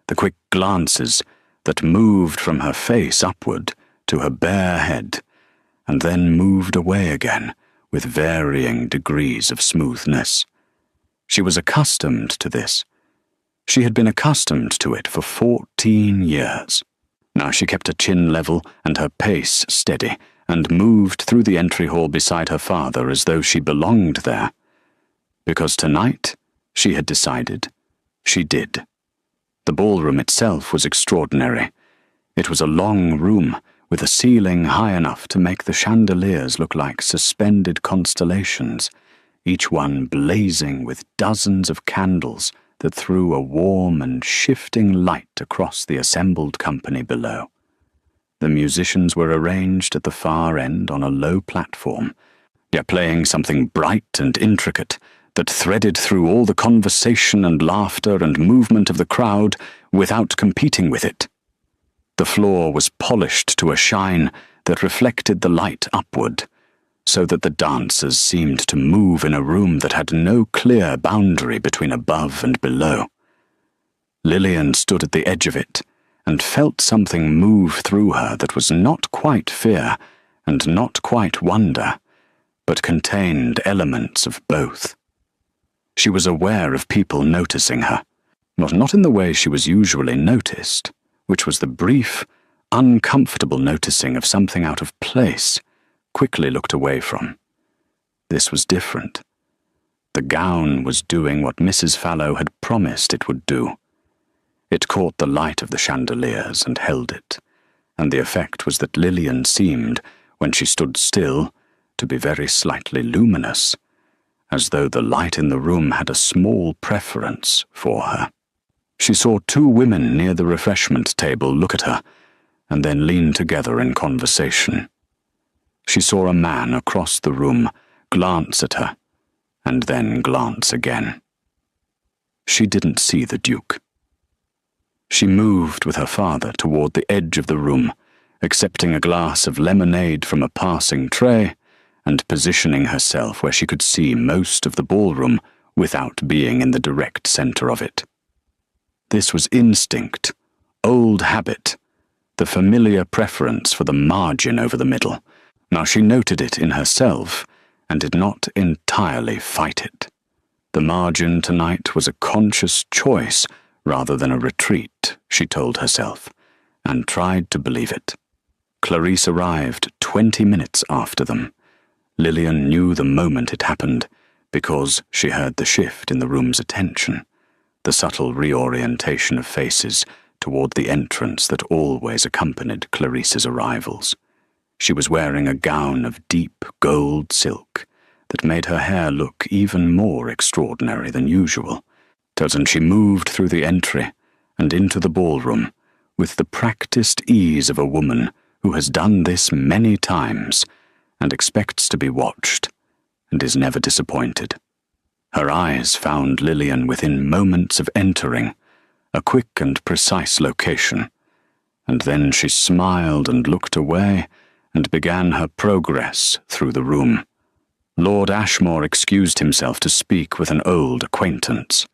the quick glances that moved from her face upward to her bare head, and then moved away again with varying degrees of smoothness. She was accustomed to this. She had been accustomed to it for 14 years. Now she kept her chin level and her pace steady, and moved through the entry hall beside her father as though she belonged there. Because tonight, she had decided, she did. The ballroom itself was extraordinary. It was a long room with a ceiling high enough to make the chandeliers look like suspended constellations, each one blazing with dozens of candles that threw a warm and shifting light across the assembled company below. The musicians were arranged at the far end on a low platform, yet playing something bright and intricate that threaded through all the conversation and laughter and movement of the crowd without competing with it. The floor was polished to a shine that reflected the light upward, so that the dancers seemed to move in a room that had no clear boundary between above and below. Lillian stood at the edge of it and felt something move through her that was not quite fear and not quite wonder, but contained elements of both. She was aware of people noticing her, but not in the way she was usually noticed, which was the brief, uncomfortable noticing of something out of place, quickly looked away from. This was different. The gown was doing what Mrs. Fallow had promised it would do. It caught the light of the chandeliers and held it, and the effect was that Lillian seemed, when she stood still, to be very slightly luminous, as though the light in the room had a small preference for her. She saw two women near the refreshment table look at her, and then lean together in conversation. She saw a man across the room glance at her, and then glance again. She didn't see the Duke. She moved with her father toward the edge of the room, accepting a glass of lemonade from a passing tray, and positioning herself where she could see most of the ballroom without being in the direct center of it. This was instinct, old habit, the familiar preference for the margin over the middle. Now she noted it in herself and did not entirely fight it. The margin tonight was a conscious choice rather than a retreat, she told herself, and tried to believe it. Clarice arrived 20 minutes after them. Lillian knew the moment it happened, because she heard the shift in the room's attention, the subtle reorientation of faces toward the entrance that always accompanied Clarice's arrivals. She was wearing a gown of deep gold silk that made her hair look even more extraordinary than usual, and she moved through the entry and into the ballroom with the practiced ease of a woman who has done this many times and expects to be watched and is never disappointed. Her eyes found Lillian within moments of entering, a quick and precise location, and then she smiled and looked away and began her progress through the room. Lord Ashmore excused himself to speak with an old acquaintance,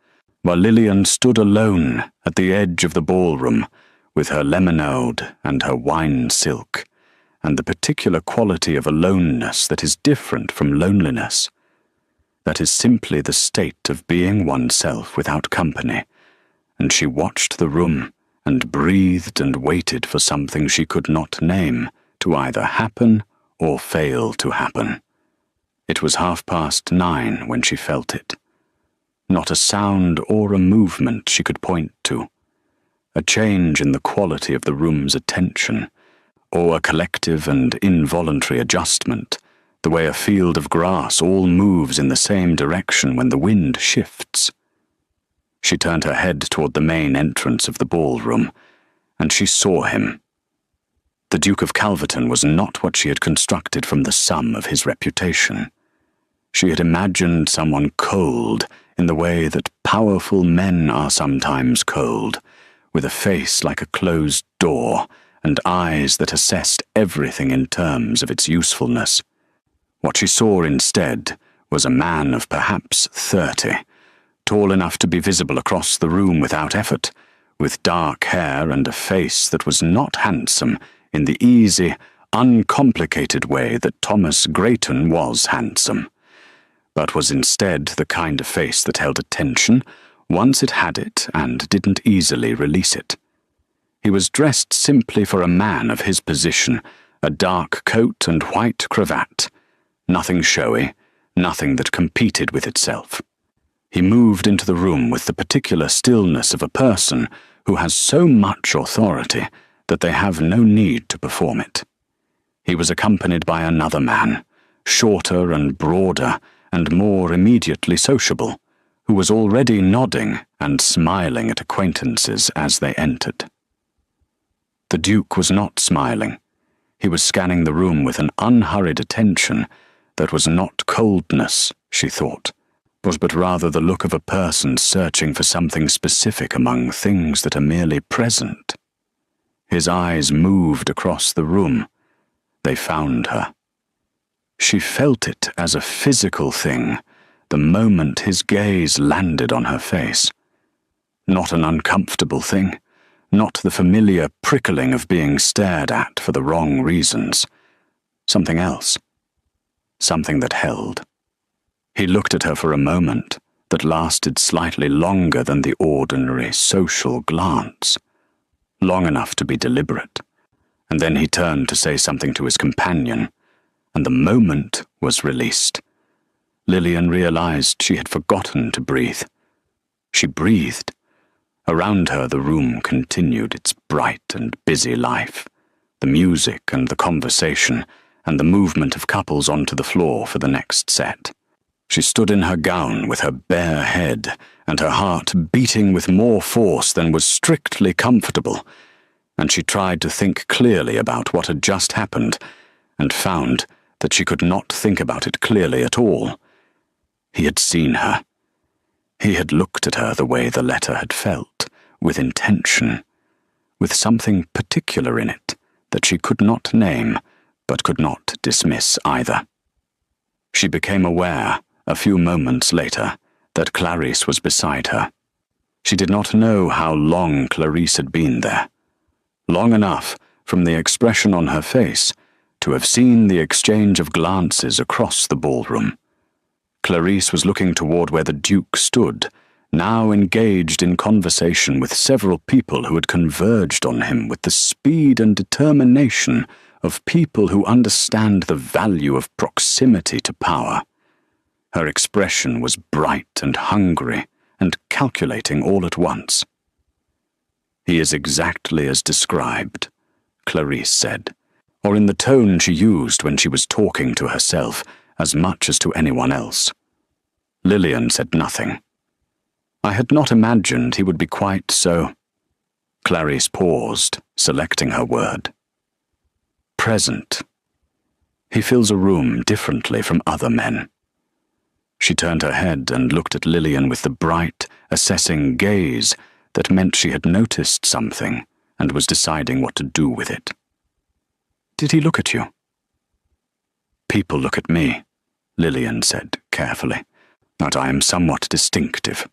while Lillian stood alone at the edge of the ballroom with her lemonade and her wine silk, and the particular quality of aloneness that is different from loneliness. That is simply the state of being oneself without company, and she watched the room and breathed and waited for something she could not name to either happen or fail to happen. It was 9:30 when she felt it. Not a sound or a movement she could point to. A change in the quality of the room's attention, or a collective and involuntary adjustment, the way a field of grass all moves in the same direction when the wind shifts. She turned her head toward the main entrance of the ballroom, and she saw him. The Duke of Calverton was not what she had constructed from the sum of his reputation. She had imagined someone cold in the way that powerful men are sometimes cold, with a face like a closed door and eyes that assessed everything in terms of its usefulness. What she saw instead was a man of perhaps 30, tall enough to be visible across the room without effort, with dark hair and a face that was not handsome in the easy, uncomplicated way that Thomas Grayton was handsome, but was instead the kind of face that held attention once it had it and didn't easily release it. He was dressed simply for a man of his position, a dark coat and white cravat, nothing showy, nothing that competed with itself. He moved into the room with the particular stillness of a person who has so much authority that they have no need to perform it. He was accompanied by another man, shorter and broader and more immediately sociable, who was already nodding and smiling at acquaintances as they entered. The Duke was not smiling. He was scanning the room with an unhurried attention that was not coldness, she thought, was but rather the look of a person searching for something specific among things that are merely present. His eyes moved across the room. They found her. She felt it as a physical thing the moment his gaze landed on her face. Not an uncomfortable thing, not the familiar prickling of being stared at for the wrong reasons. Something else. Something that held. He looked at her for a moment that lasted slightly longer than the ordinary social glance. Long enough to be deliberate. And then he turned to say something to his companion, and the moment was released. Lillian realized she had forgotten to breathe. She breathed. Around her the room continued its bright and busy life, the music and the conversation, and the movement of couples onto the floor for the next set. She stood in her gown with her bare head and her heart beating with more force than was strictly comfortable, and she tried to think clearly about what had just happened, and found that she could not think about it clearly at all. He had seen her. He had looked at her the way the letter had felt, with intention, with something particular in it that she could not name, but could not dismiss either. She became aware, a few moments later, that Clarice was beside her. She did not know how long Clarice had been there. Long enough, from the expression on her face, to have seen the exchange of glances across the ballroom. Clarice was looking toward where the Duke stood, now engaged in conversation with several people who had converged on him with the speed and determination of people who understand the value of proximity to power. Her expression was bright and hungry and calculating all at once. "He is exactly as described," Clarice said, or in the tone she used when she was talking to herself as much as to anyone else. Lillian said nothing. "I had not imagined he would be quite so—" Clarice paused, selecting her word. "Present. He fills a room differently from other men." She turned her head and looked at Lillian with the bright, assessing gaze that meant she had noticed something and was deciding what to do with it. "Did he look at you?" "People look at me," Lillian said carefully, "but I am somewhat distinctive."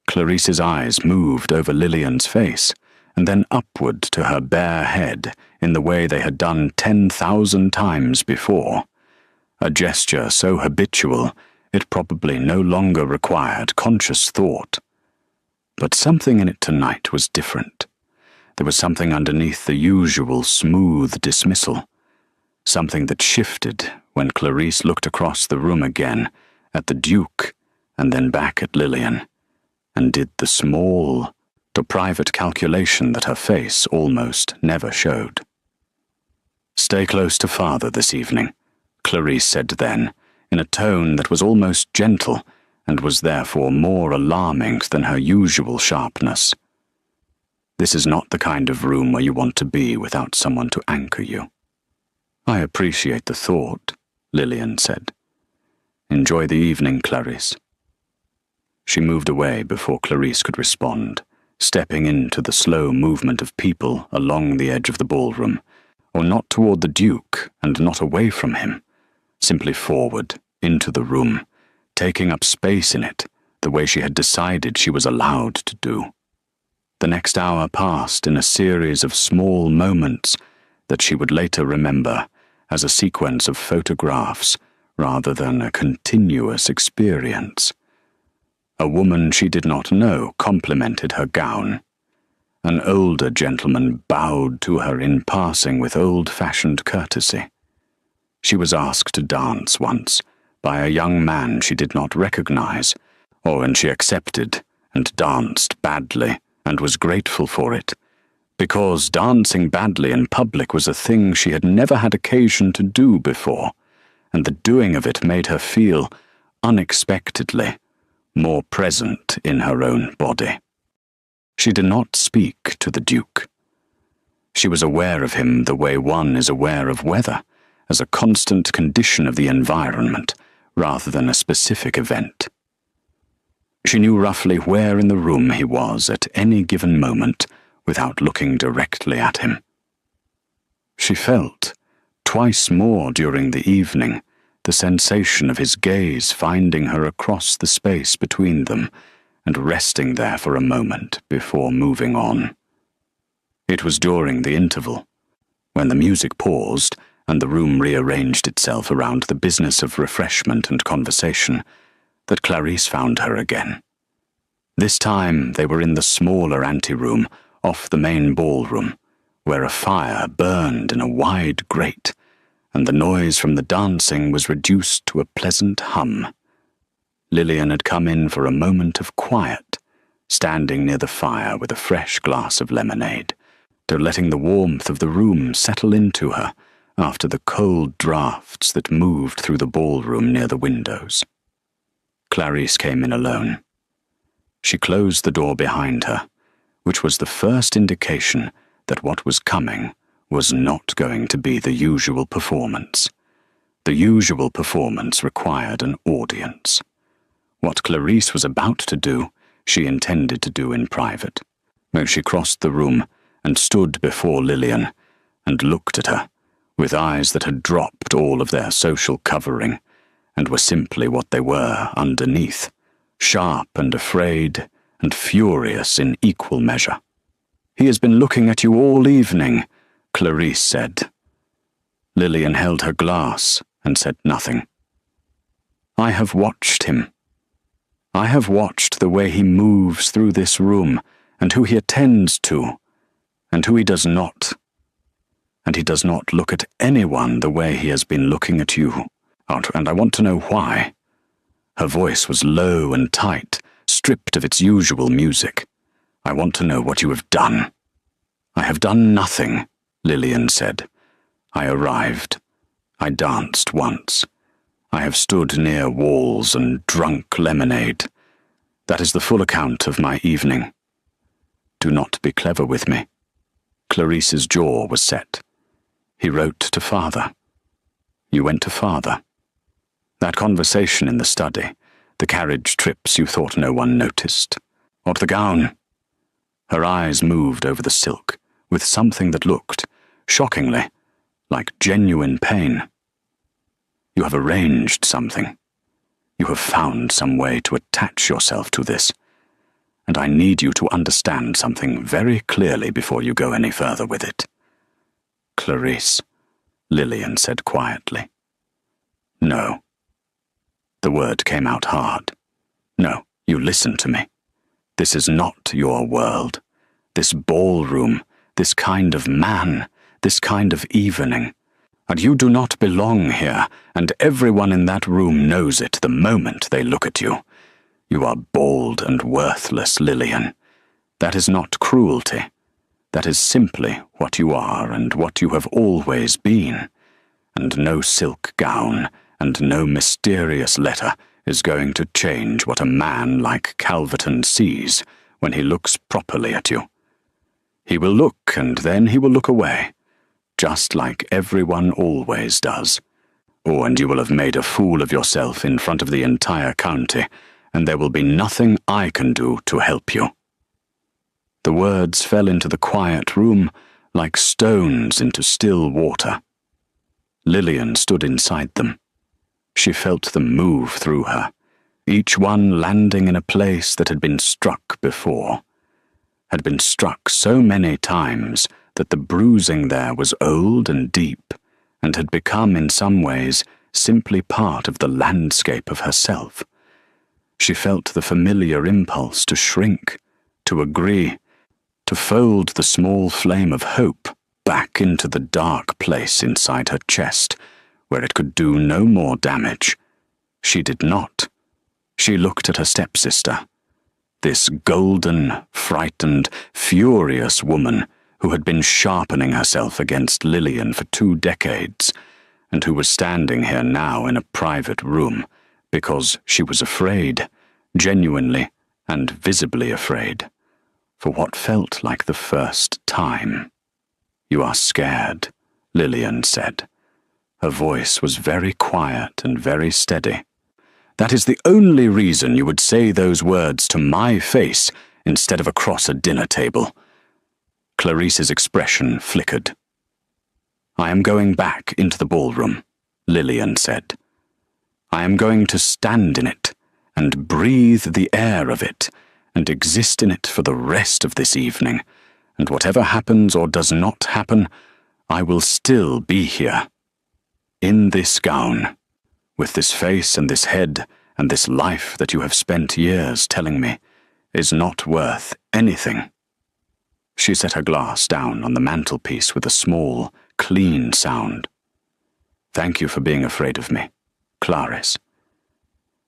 Clarice's eyes moved over Lillian's face and then upward to her bare head in the way they had done 10,000 times before, a gesture so habitual it probably no longer required conscious thought. But something in it tonight was different. There was something underneath the usual smooth dismissal, something that shifted when Clarice looked across the room again at the Duke and then back at Lillian, and did the small, private calculation that her face almost never showed. "Stay close to Father this evening," Clarice said then, in a tone that was almost gentle and was therefore more alarming than her usual sharpness. "This is not the kind of room where you want to be without someone to anchor you." "I appreciate the thought," Lillian said. "Enjoy the evening, Clarice." She moved away before Clarice could respond, stepping into the slow movement of people along the edge of the ballroom, or not toward the Duke and not away from him, simply forward, into the room, taking up space in it the way she had decided she was allowed to do. The next hour passed in a series of small moments that she would later remember as a sequence of photographs rather than a continuous experience. A woman she did not know complimented her gown. An older gentleman bowed to her in passing with old-fashioned courtesy. She was asked to dance once by a young man she did not recognize, or when she accepted and danced badly and was grateful for it, because dancing badly in public was a thing she had never had occasion to do before, and the doing of it made her feel, unexpectedly, more present in her own body. She did not speak to the Duke. She was aware of him the way one is aware of weather, as a constant condition of the environment, rather than a specific event. She knew roughly where in the room he was at any given moment without looking directly at him. She felt, twice more during the evening, the sensation of his gaze finding her across the space between them and resting there for a moment before moving on. It was during the interval, when the music paused and the room rearranged itself around the business of refreshment and conversation, that Clarice found her again. This time they were in the smaller anteroom off the main ballroom, where a fire burned in a wide grate, and the noise from the dancing was reduced to a pleasant hum. Lillian had come in for a moment of quiet, standing near the fire with a fresh glass of lemonade, to letting the warmth of the room settle into her after the cold draughts that moved through the ballroom near the windows. Clarice came in alone. She closed the door behind her, which was the first indication that what was coming was not going to be the usual performance. The usual performance required an audience. What Clarice was about to do, she intended to do in private, when she crossed the room and stood before Lillian and looked at her, with eyes that had dropped all of their social covering and were simply what they were underneath, sharp and afraid and furious in equal measure. "He has been looking at you all evening," Clarice said. Lillian held her glass and said nothing. "I have watched him." I have watched the way he moves through this room, and who he attends to, and who he does not. And he does not look at anyone the way he has been looking at you, and I want to know why." Her voice was low and tight, stripped of its usual music. "I want to know what you have done." "I have done nothing," Lillian said. "I arrived. I danced once. I have stood near walls and drunk lemonade. That is the full account of my evening. Do not be clever with me." Clarice's jaw was set. "He wrote to father. You went to father. That conversation in the study, the carriage trips you thought no one noticed. Or the gown." Her eyes moved over the silk, with something that looked, shockingly, like genuine pain. "You have arranged something. You have found some way to attach yourself to this. And I need you to understand something very clearly before you go any further with it." "Clarice," Lillian said quietly. "No." The word came out hard. "No, you listen to me. This is not your world. This ballroom, this kind of man, this kind of evening. And you do not belong here, and everyone in that room knows it the moment they look at you. You are bald and worthless, Lillian. That is not cruelty. That is simply what you are and what you have always been. And no silk gown and no mysterious letter is going to change what a man like Calverton sees when he looks properly at you. He will look, and then he will look away, just like everyone always does. Oh, and you will have made a fool of yourself in front of the entire county, and there will be nothing I can do to help you." The words fell into the quiet room like stones into still water. Lillian stood inside them. She felt them move through her, each one landing in a place that had been struck before, had been struck so many times that the bruising there was old and deep, and had become in some ways simply part of the landscape of herself. She felt the familiar impulse to shrink, to agree, to fold the small flame of hope back into the dark place inside her chest, where it could do no more damage. She did not. She looked at her stepsister, this golden, frightened, furious woman who had been sharpening herself against Lillian for 2 decades, and who was standing here now in a private room because she was afraid, genuinely and visibly afraid, for what felt like the first time. "You are scared," Lillian said. Her voice was very quiet and very steady. "That is the only reason you would say those words to my face instead of across a dinner table." Clarice's expression flickered. "I am going back into the ballroom," Lillian said. "I am going to stand in it and breathe the air of it and exist in it for the rest of this evening, and whatever happens or does not happen, I will still be here. In this gown, with this face and this head and this life that you have spent years telling me is not worth anything." She set her glass down on the mantelpiece with a small, clean sound. "Thank you for being afraid of me, Clarice.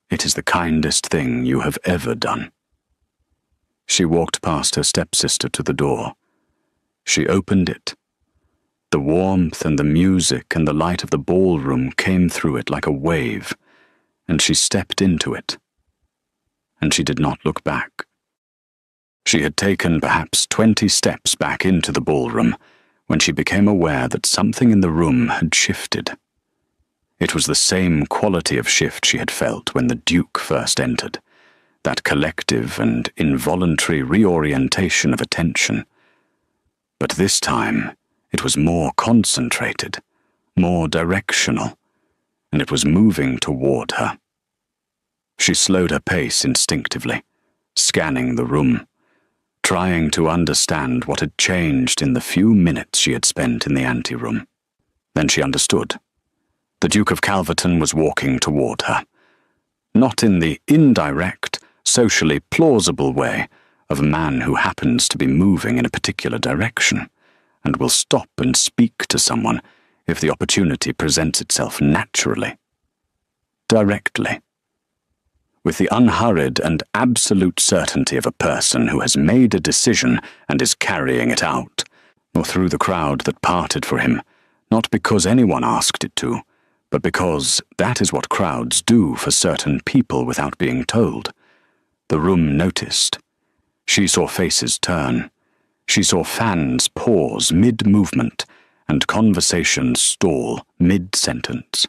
It is the kindest thing you have ever done." She walked past her stepsister to the door. She opened it. The warmth and the music and the light of the ballroom came through it like a wave, and she stepped into it. And she did not look back. She had taken perhaps 20 steps back into the ballroom when she became aware that something in the room had shifted. It was the same quality of shift she had felt when the Duke first entered, that collective and involuntary reorientation of attention. But this time, it was more concentrated, more directional, and it was moving toward her. She slowed her pace instinctively, scanning the room, trying to understand what had changed in the few minutes she had spent in the anteroom. Then she understood. The Duke of Calverton was walking toward her, not in the indirect, socially plausible way of a man who happens to be moving in a particular direction and will stop and speak to someone if the opportunity presents itself naturally. Directly. With the unhurried and absolute certainty of a person who has made a decision and is carrying it out, or through the crowd that parted for him, not because anyone asked it to, but because that is what crowds do for certain people without being told. The room noticed. She saw faces turn. She saw fans pause mid-movement and conversations stall mid-sentence.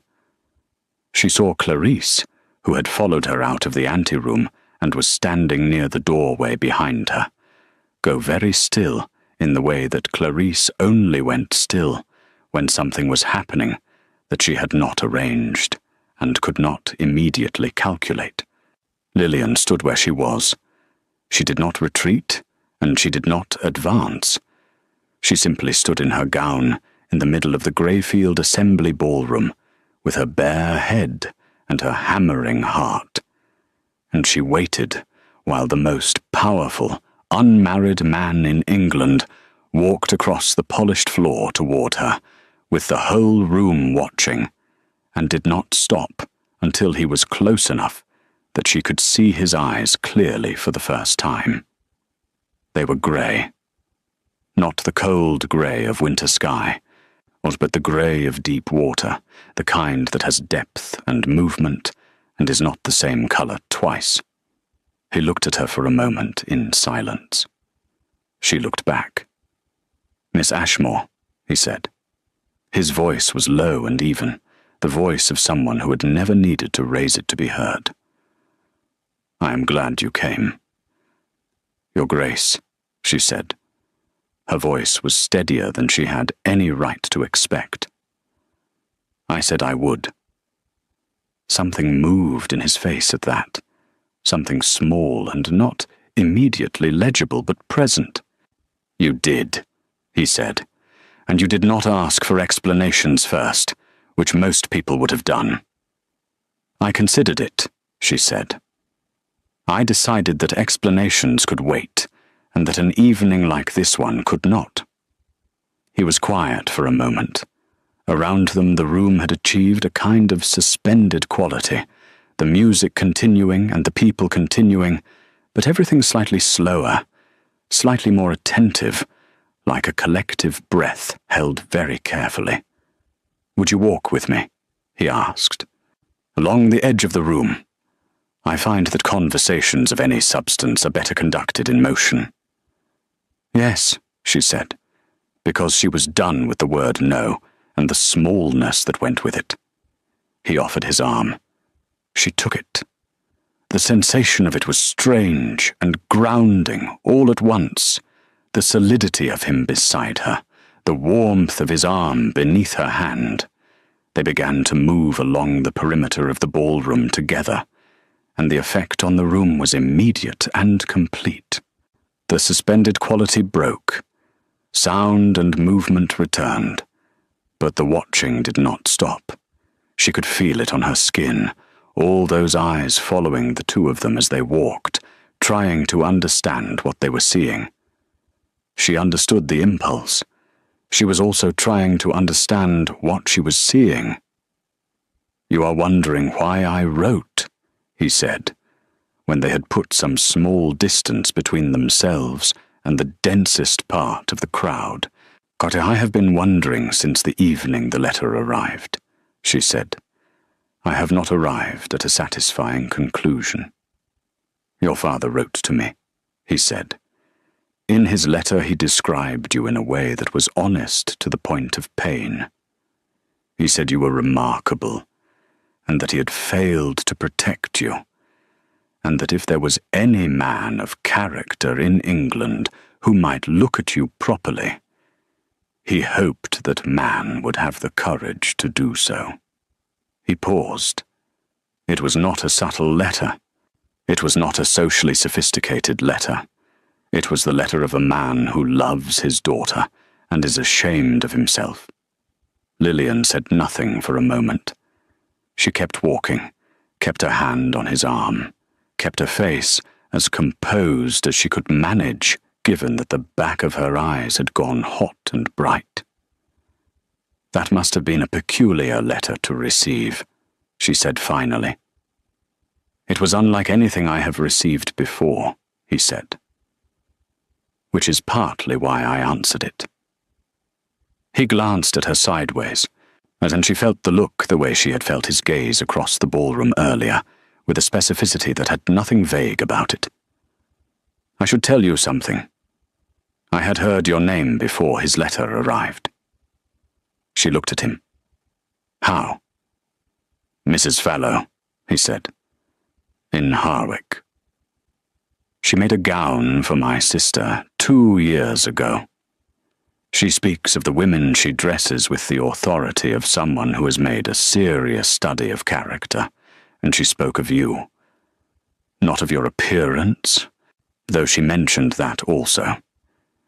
She saw Clarice, who had followed her out of the anteroom and was standing near the doorway behind her, go very still in the way that Clarice only went still when something was happening that she had not arranged and could not immediately calculate. Lillian stood where she was. She did not retreat, and she did not advance. She simply stood in her gown in the middle of the Greyfield Assembly Ballroom, with her bare head and her hammering heart. And she waited while the most powerful, unmarried man in England walked across the polished floor toward her, with the whole room watching, and did not stop until he was close enough that she could see his eyes clearly for the first time. They were grey. Not the cold grey of winter sky, but the grey of deep water, the kind that has depth and movement and is not the same colour twice. He looked at her for a moment in silence. She looked back. "Miss Ashmore," he said. His voice was low and even, the voice of someone who had never needed to raise it to be heard. "I am glad you came." "Your Grace," she said. Her voice was steadier than she had any right to expect. "I said I would." Something moved in his face at that, something small and not immediately legible but present. "You did," he said, "and you did not ask for explanations first, which most people would have done." "I considered it," she said. "I decided that explanations could wait, and that an evening like this one could not." He was quiet for a moment. Around them the room had achieved a kind of suspended quality, the music continuing and the people continuing, but everything slightly slower, slightly more attentive, like a collective breath held very carefully. "Would you walk with me?" he asked. "Along the edge of the room. I find that conversations of any substance are better conducted in motion." "Yes," she said, because she was done with the word no and the smallness that went with it. He offered his arm. She took it. The sensation of it was strange and grounding all at once, the solidity of him beside her, the warmth of his arm beneath her hand. They began to move along the perimeter of the ballroom together, and the effect on the room was immediate and complete. The suspended quality broke. Sound and movement returned, but the watching did not stop. She could feel it on her skin, all those eyes following the two of them as they walked, trying to understand what they were seeing. She understood the impulse. She was also trying to understand what she was seeing. "You are wondering why I wrote," he said, when they had put some small distance between themselves and the densest part of the crowd. "God, I have been wondering since the evening the letter arrived," she said. "I have not arrived at a satisfying conclusion." "Your father wrote to me," he said. "In his letter he described you in a way that was honest to the point of pain. He said you were remarkable, and that he had failed to protect you, and that if there was any man of character in England who might look at you properly, he hoped that man would have the courage to do so." He paused. It was not a subtle letter. It was not a socially sophisticated letter. It was the letter of a man who loves his daughter and is ashamed of himself. Lillian said nothing for a moment. She kept walking, kept her hand on his arm, kept her face as composed as she could manage, given that the back of her eyes had gone hot and bright. "That must have been a peculiar letter to receive," she said finally. "It was unlike anything I have received before," he said. "Which is partly why I answered it." He glanced at her sideways, and then she felt the look the way she had felt his gaze across the ballroom earlier, with a specificity that had nothing vague about it. "I should tell you something. I had heard your name before his letter arrived." She looked at him. "How?" "Mrs. Fallow," he said. "In Harwick. She made a gown for my sister 2 years ago. She speaks of the women she dresses with the authority of someone who has made a serious study of character, and she spoke of you. Not of your appearance, though she mentioned that also.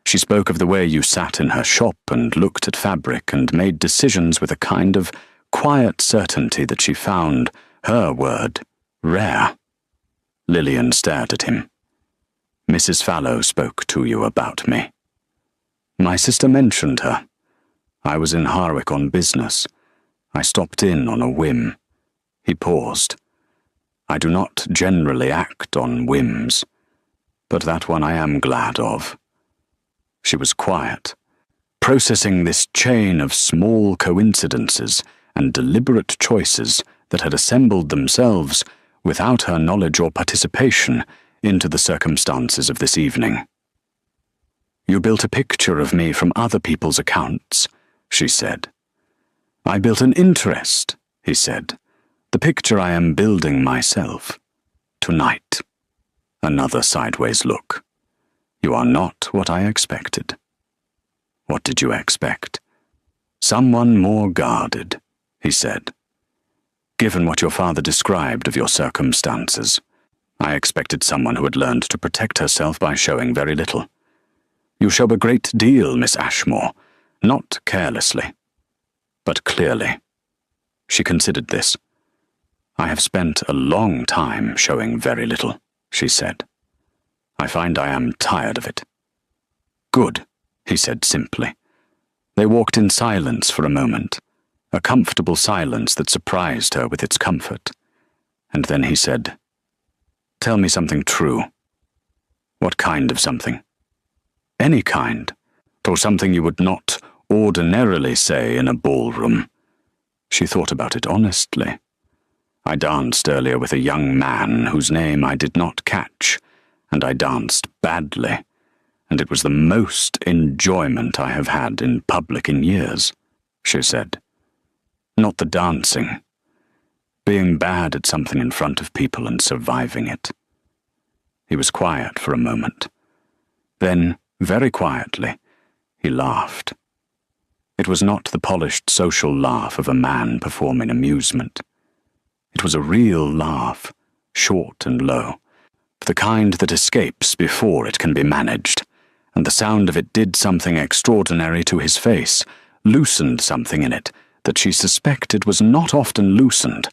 She spoke of the way you sat in her shop and looked at fabric and made decisions with a kind of quiet certainty that she found, her word, rare." Lillian stared at him. "Mrs. Fallow spoke to you about me." "My sister mentioned her. I was in Harwick on business. I stopped in on a whim." He paused. "I do not generally act on whims, but that one I am glad of." She was quiet, processing this chain of small coincidences and deliberate choices that had assembled themselves, without her knowledge or participation, into the circumstances of this evening. "You built a picture of me from other people's accounts," she said. "I built an interest," he said. "The picture I am building myself. Tonight." Another sideways look. "You are not what I expected." "What did you expect?" "Someone more guarded," he said. "Given what your father described of your circumstances, I expected someone who had learned to protect herself by showing very little. You show a great deal, Miss Ashmore, not carelessly, but clearly." She considered this. "I have spent a long time showing very little," she said. "I find I am tired of it." "Good," he said simply. They walked in silence for a moment, a comfortable silence that surprised her with its comfort. And then he said, "Tell me something true." "What kind of something?" "Any kind, or something you would not ordinarily say in a ballroom." She thought about it honestly. "I danced earlier with a young man whose name I did not catch, and I danced badly, and it was the most enjoyment I have had in public in years," she said. "Not the dancing. Being bad at something in front of people and surviving it." He was quiet for a moment. Then, very quietly, he laughed. It was not the polished social laugh of a man performing amusement. It was a real laugh, short and low, the kind that escapes before it can be managed, and the sound of it did something extraordinary to his face, loosened something in it that she suspected was not often loosened,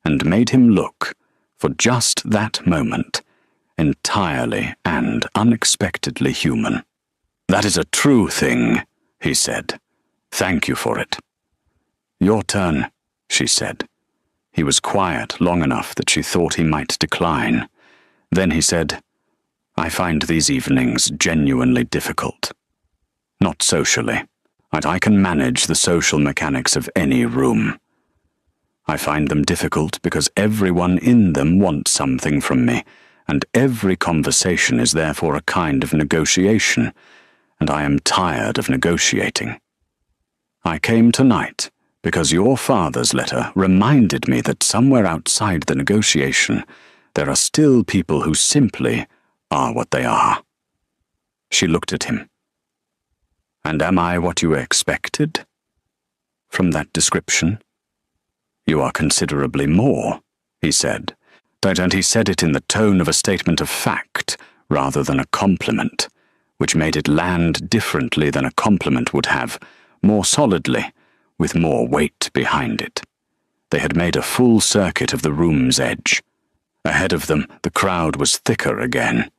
and made him look, for just that moment, entirely and unexpectedly human. "That is a true thing," he said. "Thank you for it." "Your turn," she said. He was quiet long enough that she thought he might decline. Then he said, "I find these evenings genuinely difficult. Not socially, and I can manage the social mechanics of any room. I find them difficult because everyone in them wants something from me, and every conversation is therefore a kind of negotiation, and I am tired of negotiating. I came tonight because your father's letter reminded me that somewhere outside the negotiation there are still people who simply are what they are." She looked at him. "And am I what you expected? From that description?" "You are considerably more," he said, and he said it in the tone of a statement of fact rather than a compliment, which made it land differently than a compliment would have, more solidly, with more weight behind it. They had made a full circuit of the room's edge. Ahead of them, the crowd was thicker again,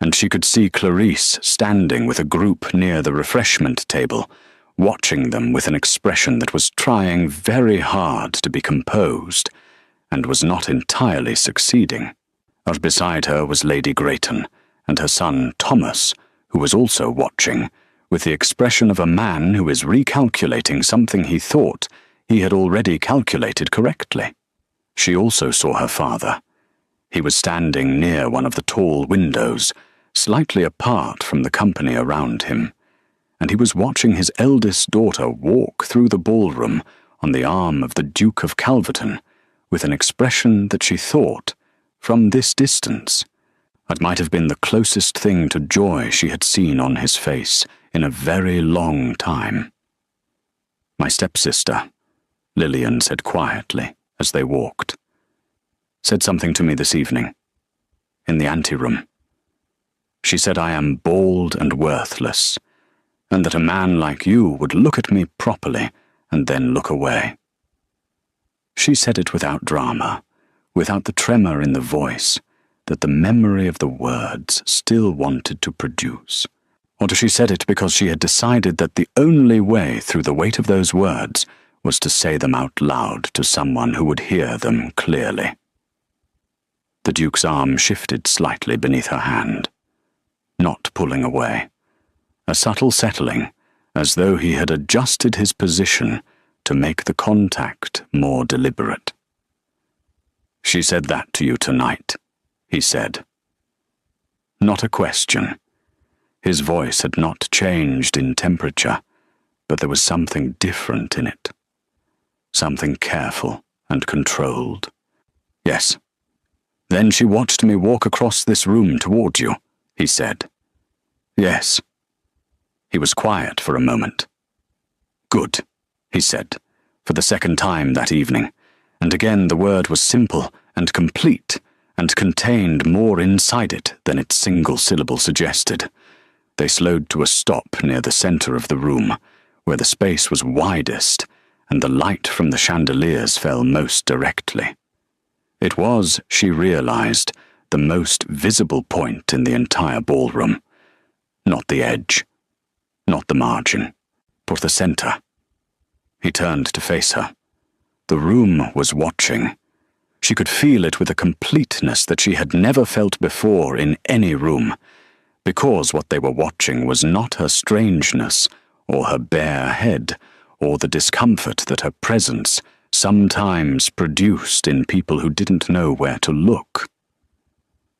and she could see Clarice standing with a group near the refreshment table, watching them with an expression that was trying very hard to be composed, and was not entirely succeeding. Out beside her was Lady Grayton, and her son Thomas, who was also watching, with the expression of a man who is recalculating something he thought he had already calculated correctly. She also saw her father. He was standing near one of the tall windows, slightly apart from the company around him, and he was watching his eldest daughter walk through the ballroom on the arm of the Duke of Calverton, with an expression that she thought, from this distance, it might have been the closest thing to joy she had seen on his face in a very long time. "My stepsister," Lillian said quietly as they walked, "said something to me this evening, in the anteroom. She said I am bald and worthless, and that a man like you would look at me properly and then look away. She said it without drama, without the tremor in the voice that the memory of the words still wanted to produce. Or she said it because she had decided that the only way through the weight of those words was to say them out loud to someone who would hear them clearly." The Duke's arm shifted slightly beneath her hand, not pulling away, a subtle settling, as though he had adjusted his position to make the contact more deliberate. "She said that to you tonight," he said. Not a question. His voice had not changed in temperature, but there was something different in it. Something careful and controlled. "Yes. Then she watched me walk across this room toward you," he said. "Yes." He was quiet for a moment. "Good," he said, for the second time that evening, and again the word was simple and complete and contained more inside it than its single syllable suggested. They slowed to a stop near the center of the room, where the space was widest and the light from the chandeliers fell most directly. It was, she realized, the most visible point in the entire ballroom. Not the edge, not the margin, but the center. He turned to face her. The room was watching. She could feel it with a completeness that she had never felt before in any room, because what they were watching was not her strangeness, or her bare head, or the discomfort that her presence sometimes produced in people who didn't know where to look.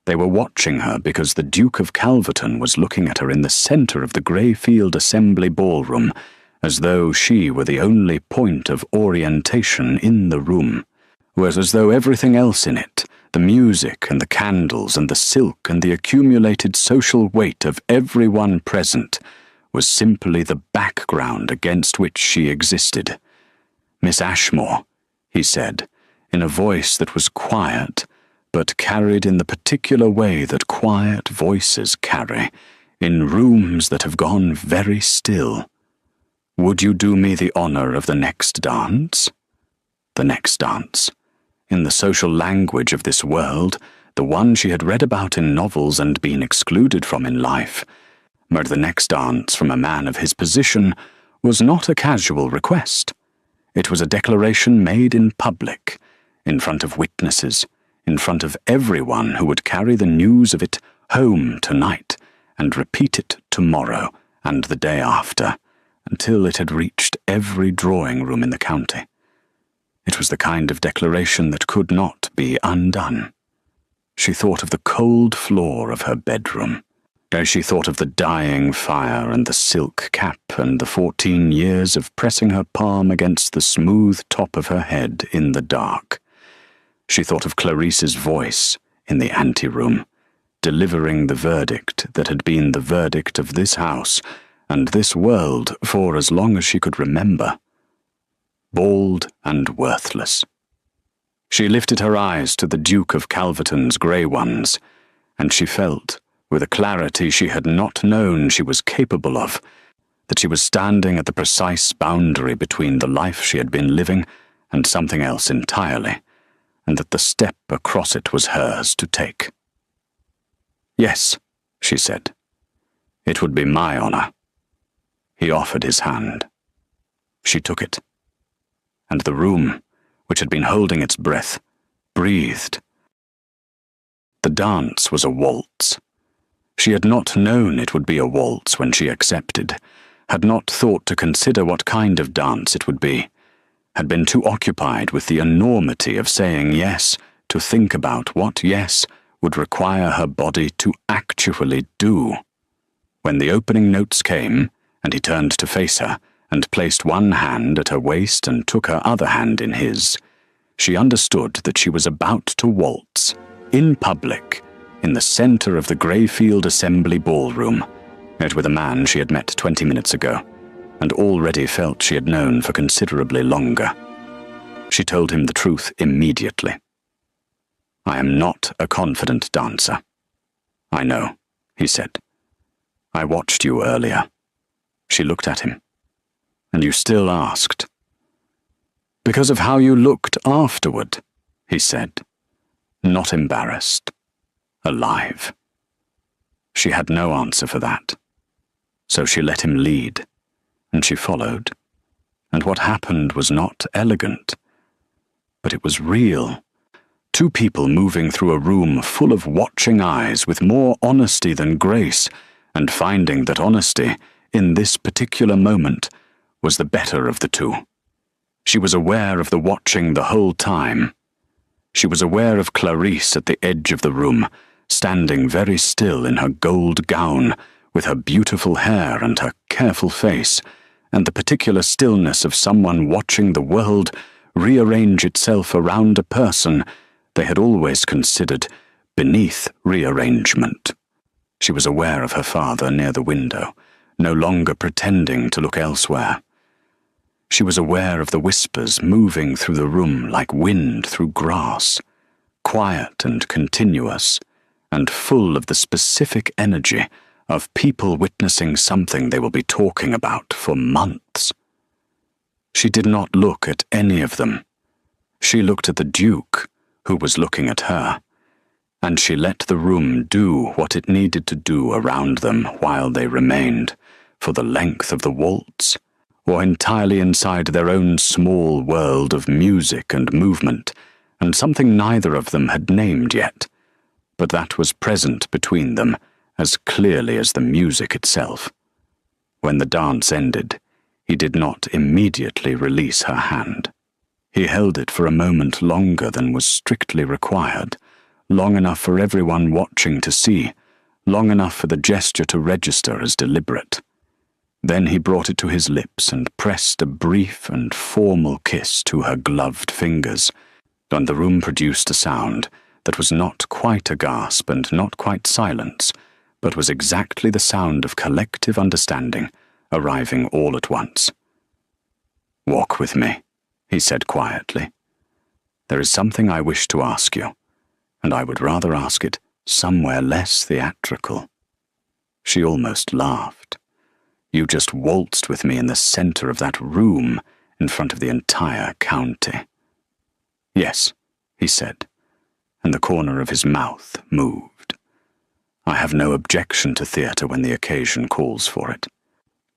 They were watching her because the Duke of Calverton was looking at her in the center of the Greyfield Assembly Ballroom, as though she were the only point of orientation in the room, whereas as though everything else in it, the music and the candles and the silk and the accumulated social weight of everyone present, was simply the background against which she existed. "Miss Ashmore," he said, in a voice that was quiet, but carried in the particular way that quiet voices carry, in rooms that have gone very still. "Would you do me the honor of the next dance?" The next dance. In the social language of this world, the one she had read about in novels and been excluded from in life, where the next dance from a man of his position was not a casual request. It was a declaration made in public, in front of witnesses, in front of everyone who would carry the news of it home tonight and repeat it tomorrow and the day after, until it had reached every drawing room in the county. It was the kind of declaration that could not be undone. She thought of the cold floor of her bedroom, as she thought of the dying fire and the silk cap and the 14 years of pressing her palm against the smooth top of her head in the dark. She thought of Clarice's voice in the anteroom, delivering the verdict that had been the verdict of this house and this world for as long as she could remember. Bald and worthless. She lifted her eyes to the Duke of Calverton's grey ones, and she felt, with a clarity she had not known she was capable of, that she was standing at the precise boundary between the life she had been living and something else entirely, and that the step across it was hers to take. "Yes," she said. "It would be my honor." He offered his hand. She took it. And the room, which had been holding its breath, breathed. The dance was a waltz. She had not known it would be a waltz when she accepted, had not thought to consider what kind of dance it would be, had been too occupied with the enormity of saying yes to think about what yes would require her body to actually do. When the opening notes came, and he turned to face her, and placed one hand at her waist and took her other hand in his, she understood that she was about to waltz, in public, in the center of the Greyfield Assembly Ballroom, yet with a man she had met 20 minutes ago, and already felt she had known for considerably longer. She told him the truth immediately. "I am not a confident dancer." "I know," he said. "I watched you earlier." She looked at him. "And you still asked." "Because of how you looked afterward," he said, not embarrassed, alive. She had no answer for that, so she let him lead, and she followed, and what happened was not elegant, but it was real. Two people moving through a room full of watching eyes with more honesty than grace, and finding that honesty, in this particular moment, was the better of the two. She was aware of the watching the whole time. She was aware of Clarice at the edge of the room, standing very still in her gold gown, with her beautiful hair and her careful face, and the particular stillness of someone watching the world rearrange itself around a person they had always considered beneath rearrangement. She was aware of her father near the window, no longer pretending to look elsewhere. She was aware of the whispers moving through the room like wind through grass, quiet and continuous, and full of the specific energy of people witnessing something they will be talking about for months. She did not look at any of them. She looked at the Duke, who was looking at her, and she let the room do what it needed to do around them while they remained, for the length of the waltz, or entirely inside their own small world of music and movement, and something neither of them had named yet, but that was present between them as clearly as the music itself. When the dance ended, he did not immediately release her hand. He held it for a moment longer than was strictly required, long enough for everyone watching to see, long enough for the gesture to register as deliberate. Then he brought it to his lips and pressed a brief and formal kiss to her gloved fingers, and the room produced a sound that was not quite a gasp and not quite silence, but was exactly the sound of collective understanding, arriving all at once. "Walk with me," he said quietly. "There is something I wish to ask you, and I would rather ask it somewhere less theatrical." She almost laughed. "You just waltzed with me in the center of that room, in front of the entire county." "Yes," he said, and the corner of his mouth moved. "I have no objection to theatre when the occasion calls for it.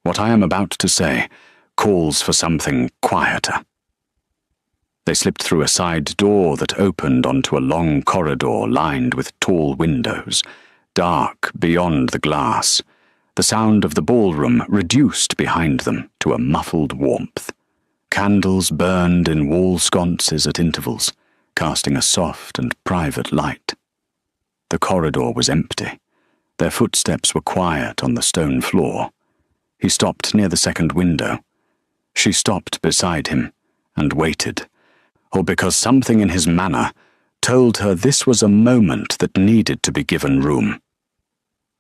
What I am about to say calls for something quieter." They slipped through a side door that opened onto a long corridor lined with tall windows, dark beyond the glass. The sound of the ballroom reduced behind them to a muffled warmth. Candles burned in wall sconces at intervals, casting a soft and private light. The corridor was empty. Their footsteps were quiet on the stone floor. He stopped near the second window. She stopped beside him and waited, or because something in his manner told her this was a moment that needed to be given room.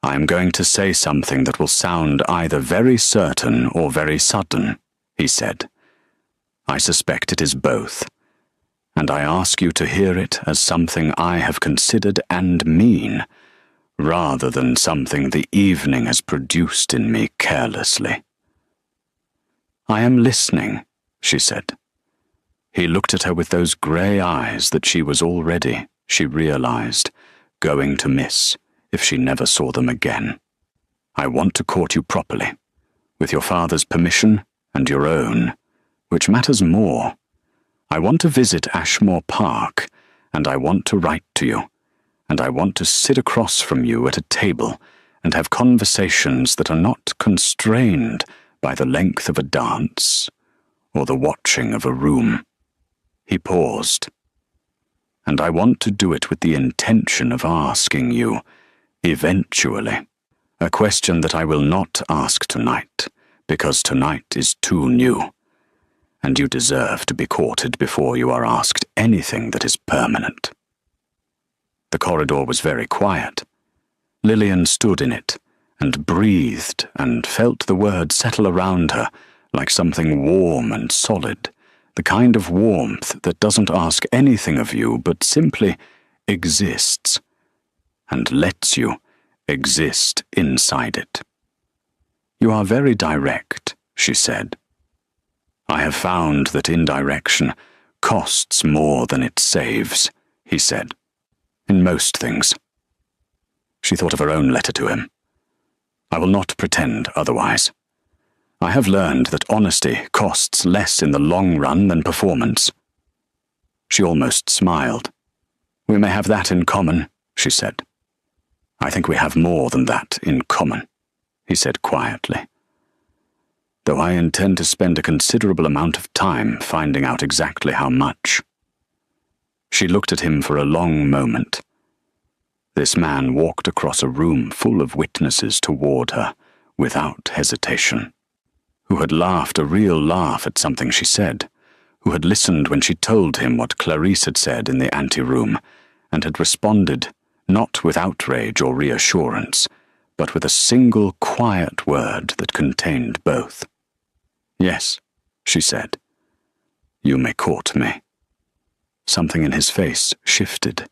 "I am going to say something that will sound either very certain or very sudden," he said. "I suspect it is both, and I ask you to hear it as something I have considered and mean, rather than something the evening has produced in me carelessly." "I am listening," she said. He looked at her with those grey eyes that she was already, she realized, going to miss if she never saw them again. I want to court you properly, with your father's permission and your own, which matters more. I want to visit Ashmore Park, and I want to write to you, and I want to sit across from you at a table and have conversations that are not constrained by the length of a dance or the watching of a room. He paused. And I want to do it with the intention of asking you, eventually, a question that I will not ask tonight, because tonight is too new, and you deserve to be courted before you are asked anything that is permanent. The corridor was very quiet. Lillian stood in it, and breathed, and felt the words settle around her like something warm and solid, the kind of warmth that doesn't ask anything of you but simply exists, and lets you exist inside it. You are very direct, she said. I have found that indirection costs more than it saves, he said, in most things. She thought of her own letter to him. I will not pretend otherwise. I have learned that honesty costs less in the long run than performance. She almost smiled. We may have that in common, she said. I think we have more than that in common, he said quietly. Though I intend to spend a considerable amount of time finding out exactly how much. She looked at him for a long moment. This man walked across a room full of witnesses toward her, without hesitation, who had laughed a real laugh at something she said, who had listened when she told him what Clarice had said in the anteroom, and had responded not with outrage or reassurance, but with a single quiet word that contained both. Yes, she said. You may court me. Something in his face shifted,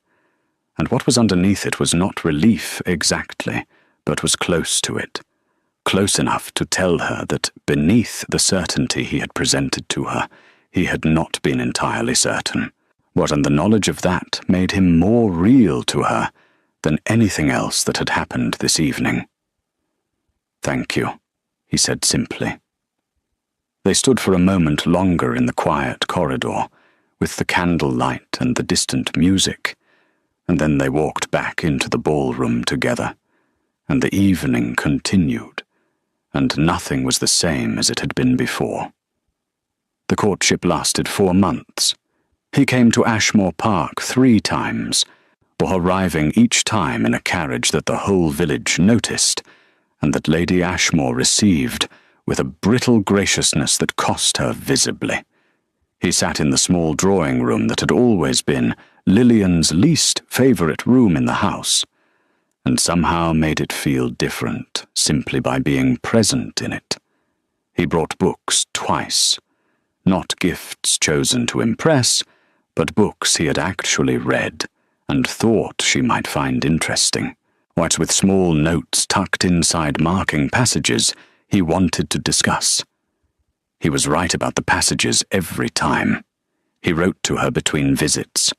and what was underneath it was not relief exactly, but was close to it, close enough to tell her that beneath the certainty he had presented to her, he had not been entirely certain. What, and the knowledge of that made him more real to her than anything else that had happened this evening. Thank you, he said simply. They stood for a moment longer in the quiet corridor, with the candle light and the distant music, and then they walked back into the ballroom together, and the evening continued, and nothing was the same as it had been before. The courtship lasted 4 months. He came to Ashmore Park 3 times, or arriving each time in a carriage that the whole village noticed, and that Lady Ashmore received with a brittle graciousness that cost her visibly. He sat in the small drawing room that had always been Lillian's least favourite room in the house, and somehow made it feel different simply by being present in it. He brought books twice, not gifts chosen to impress, but books he had actually read and thought she might find interesting, what with small notes tucked inside marking passages he wanted to discuss. He was right about the passages every time. He wrote to her between visits.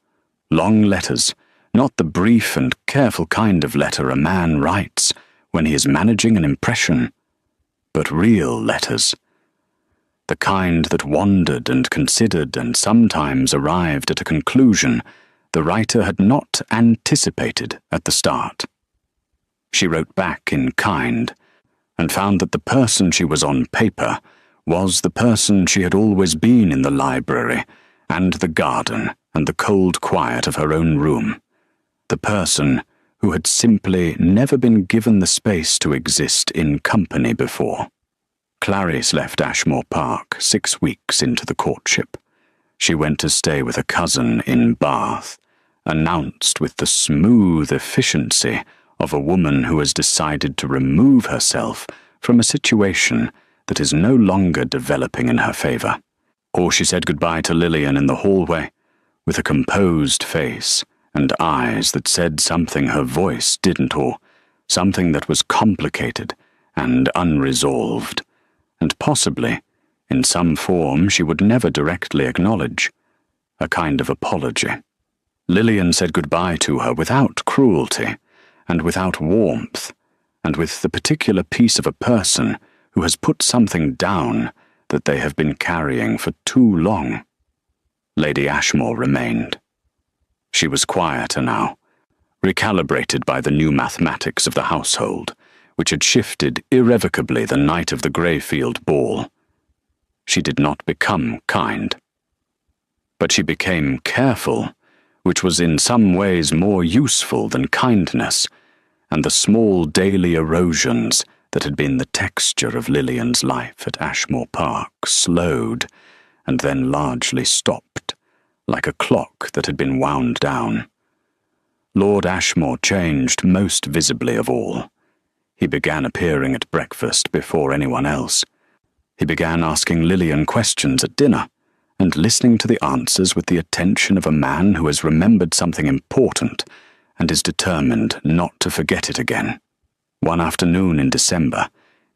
Long letters, not the brief and careful kind of letter a man writes when he is managing an impression, but real letters. The kind that wandered and considered and sometimes arrived at a conclusion the writer had not anticipated at the start. She wrote back in kind, and found that the person she was on paper was the person she had always been in the library and the garden and the cold quiet of her own room, the person who had simply never been given the space to exist in company before. Clarice left Ashmore Park 6 weeks into the courtship. She went to stay with a cousin in Bath, announced with the smooth efficiency of a woman who has decided to remove herself from a situation that is no longer developing in her favour. Or she said goodbye to Lillian in the hallway, with a composed face and eyes that said something her voice didn't, or something that was complicated and unresolved, and possibly in some form she would never directly acknowledge, a kind of apology. Lillian said goodbye to her without cruelty, and without warmth, and with the particular peace of a person who has put something down that they have been carrying for too long. Lady Ashmore remained. She was quieter now, recalibrated by the new mathematics of the household, which had shifted irrevocably the night of the Greyfield ball. She did not become kind. But she became careful, which was in some ways more useful than kindness, and the small daily erosions that had been the texture of Lillian's life at Ashmore Park slowed, and then largely stopped, like a clock that had been wound down. Lord Ashmore changed most visibly of all. He began appearing at breakfast before anyone else. He began asking Lillian questions at dinner, and listening to the answers with the attention of a man who has remembered something important and is determined not to forget it again. One afternoon in December,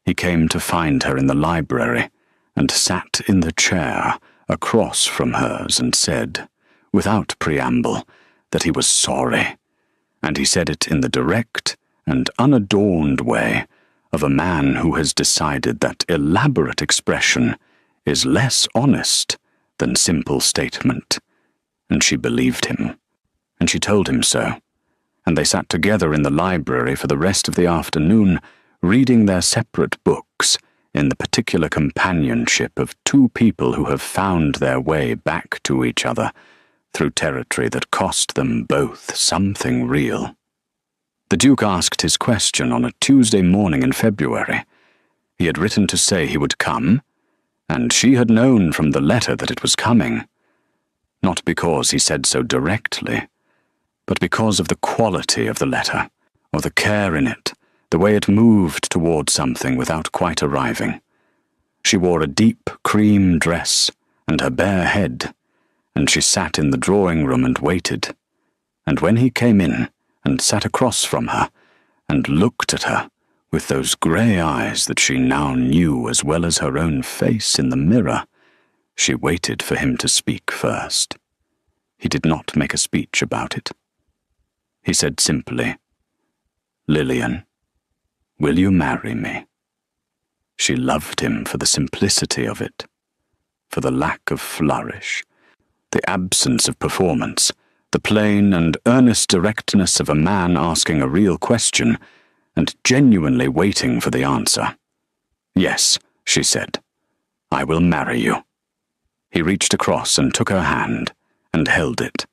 he came to find her in the library and sat in the chair across from hers and said, without preamble, that he was sorry, and he said it in the direct and unadorned way of a man who has decided that elaborate expression is less honest than simple statement. And she believed him, and she told him so, and they sat together in the library for the rest of the afternoon, reading their separate books in the particular companionship of two people who have found their way back to each other through territory that cost them both something real. The Duke asked his question on a Tuesday morning in February. He had written to say he would come, and she had known from the letter that it was coming, not because he said so directly, but because of the quality of the letter, or the care in it, the way it moved toward something without quite arriving. She wore a deep cream dress and her bare head, and she sat in the drawing-room and waited, and when he came in and sat across from her and looked at her with those grey eyes that she now knew as well as her own face in the mirror, she waited for him to speak first. He did not make a speech about it. He said simply, "Lillian, will you marry me?" She loved him for the simplicity of it, for the lack of flourish, the absence of performance, the plain and earnest directness of a man asking a real question and genuinely waiting for the answer. "Yes," she said, "I will marry you." He reached across and took her hand and held it,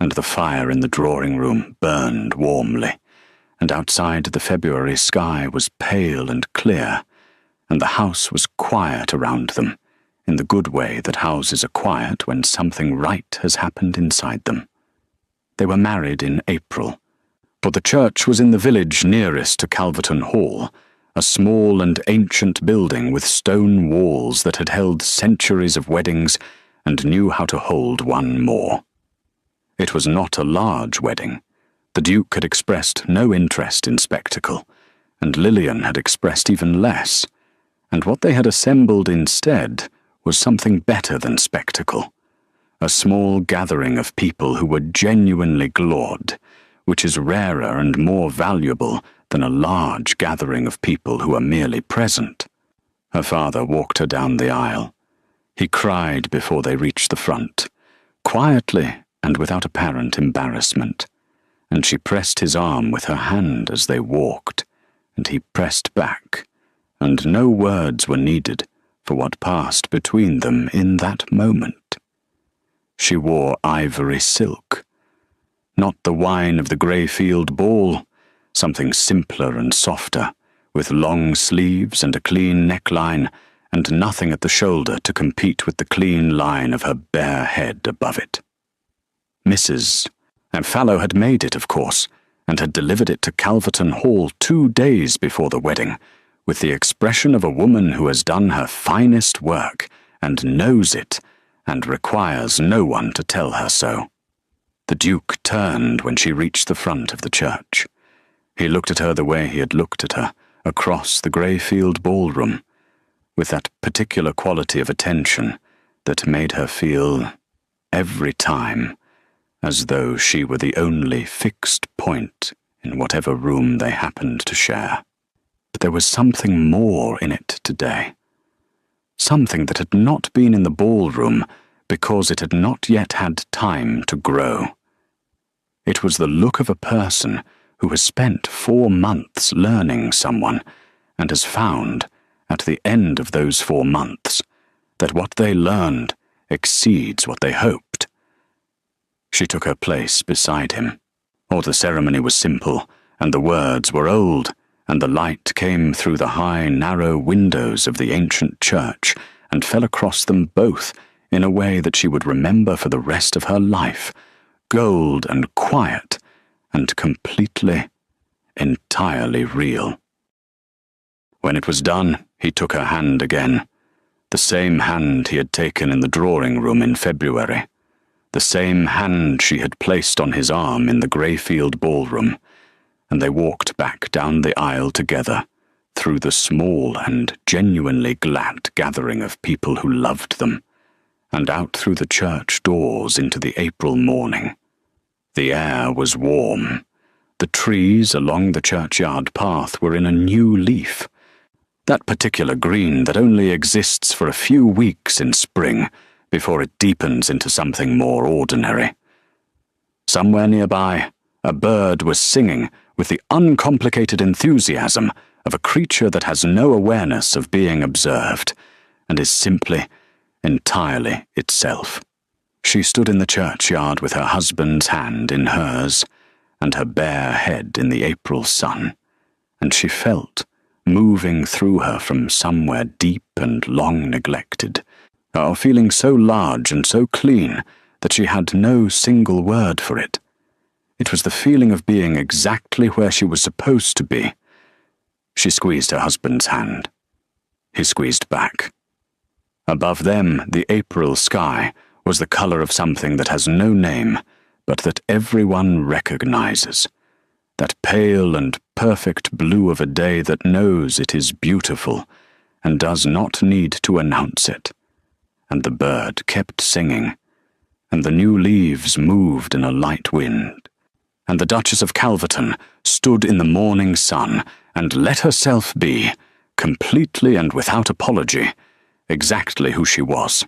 and the fire in the drawing-room burned warmly, and outside the February sky was pale and clear, and the house was quiet around them, in the good way that houses are quiet when something right has happened inside them. They were married in April, for the church was in the village nearest to Calverton Hall, a small and ancient building with stone walls that had held centuries of weddings and knew how to hold one more. It was not a large wedding. The Duke had expressed no interest in spectacle, and Lillian had expressed even less, and what they had assembled instead was something better than spectacle, a small gathering of people who were genuinely glad, which is rarer and more valuable than a large gathering of people who are merely present. Her father walked her down the aisle. He cried before they reached the front, quietly and without apparent embarrassment, and she pressed his arm with her hand as they walked, and he pressed back, and no words were needed for what passed between them in that moment. She wore ivory silk, not the wine of the Greyfield ball, something simpler and softer, with long sleeves and a clean neckline, and nothing at the shoulder to compete with the clean line of her bare head above it. Mrs. Fallow had made it, of course, and had delivered it to Calverton Hall 2 days before the wedding, with the expression of a woman who has done her finest work, and knows it, and requires no one to tell her so. The Duke turned when she reached the front of the church. He looked at her the way he had looked at her, across the Greyfield ballroom, with that particular quality of attention that made her feel every time, as though she were the only fixed point in whatever room they happened to share. But there was something more in it today. Something that had not been in the ballroom because it had not yet had time to grow. It was the look of a person who has spent 4 months learning someone and has found, at the end of those 4 months, that what they learned exceeds what they hoped. She took her place beside him. Or the ceremony was simple, and the words were old, and the light came through the high, narrow windows of the ancient church and fell across them both in a way that she would remember for the rest of her life, gold and quiet and completely, entirely real. When it was done, he took her hand again, the same hand he had taken in the drawing room in February, the same hand she had placed on his arm in the Greyfield ballroom, and they walked back down the aisle together, through the small and genuinely glad gathering of people who loved them, and out through the church doors into the April morning. The air was warm. The trees along the churchyard path were in a new leaf, that particular green that only exists for a few weeks in spring before it deepens into something more ordinary. Somewhere nearby, a bird was singing with the uncomplicated enthusiasm of a creature that has no awareness of being observed and is simply, entirely itself. She stood in the churchyard with her husband's hand in hers and her bare head in the April sun, and she felt, moving through her from somewhere deep and long neglected, a feeling so large and so clean that she had no single word for it. It was the feeling of being exactly where she was supposed to be. She squeezed her husband's hand. He squeezed back. Above them, the April sky was the color of something that has no name, but that everyone recognizes. That pale and perfect blue of a day that knows it is beautiful and does not need to announce it. And the bird kept singing, and the new leaves moved in a light wind, and the Duchess of Calverton stood in the morning sun and let herself be, completely and without apology, exactly who she was.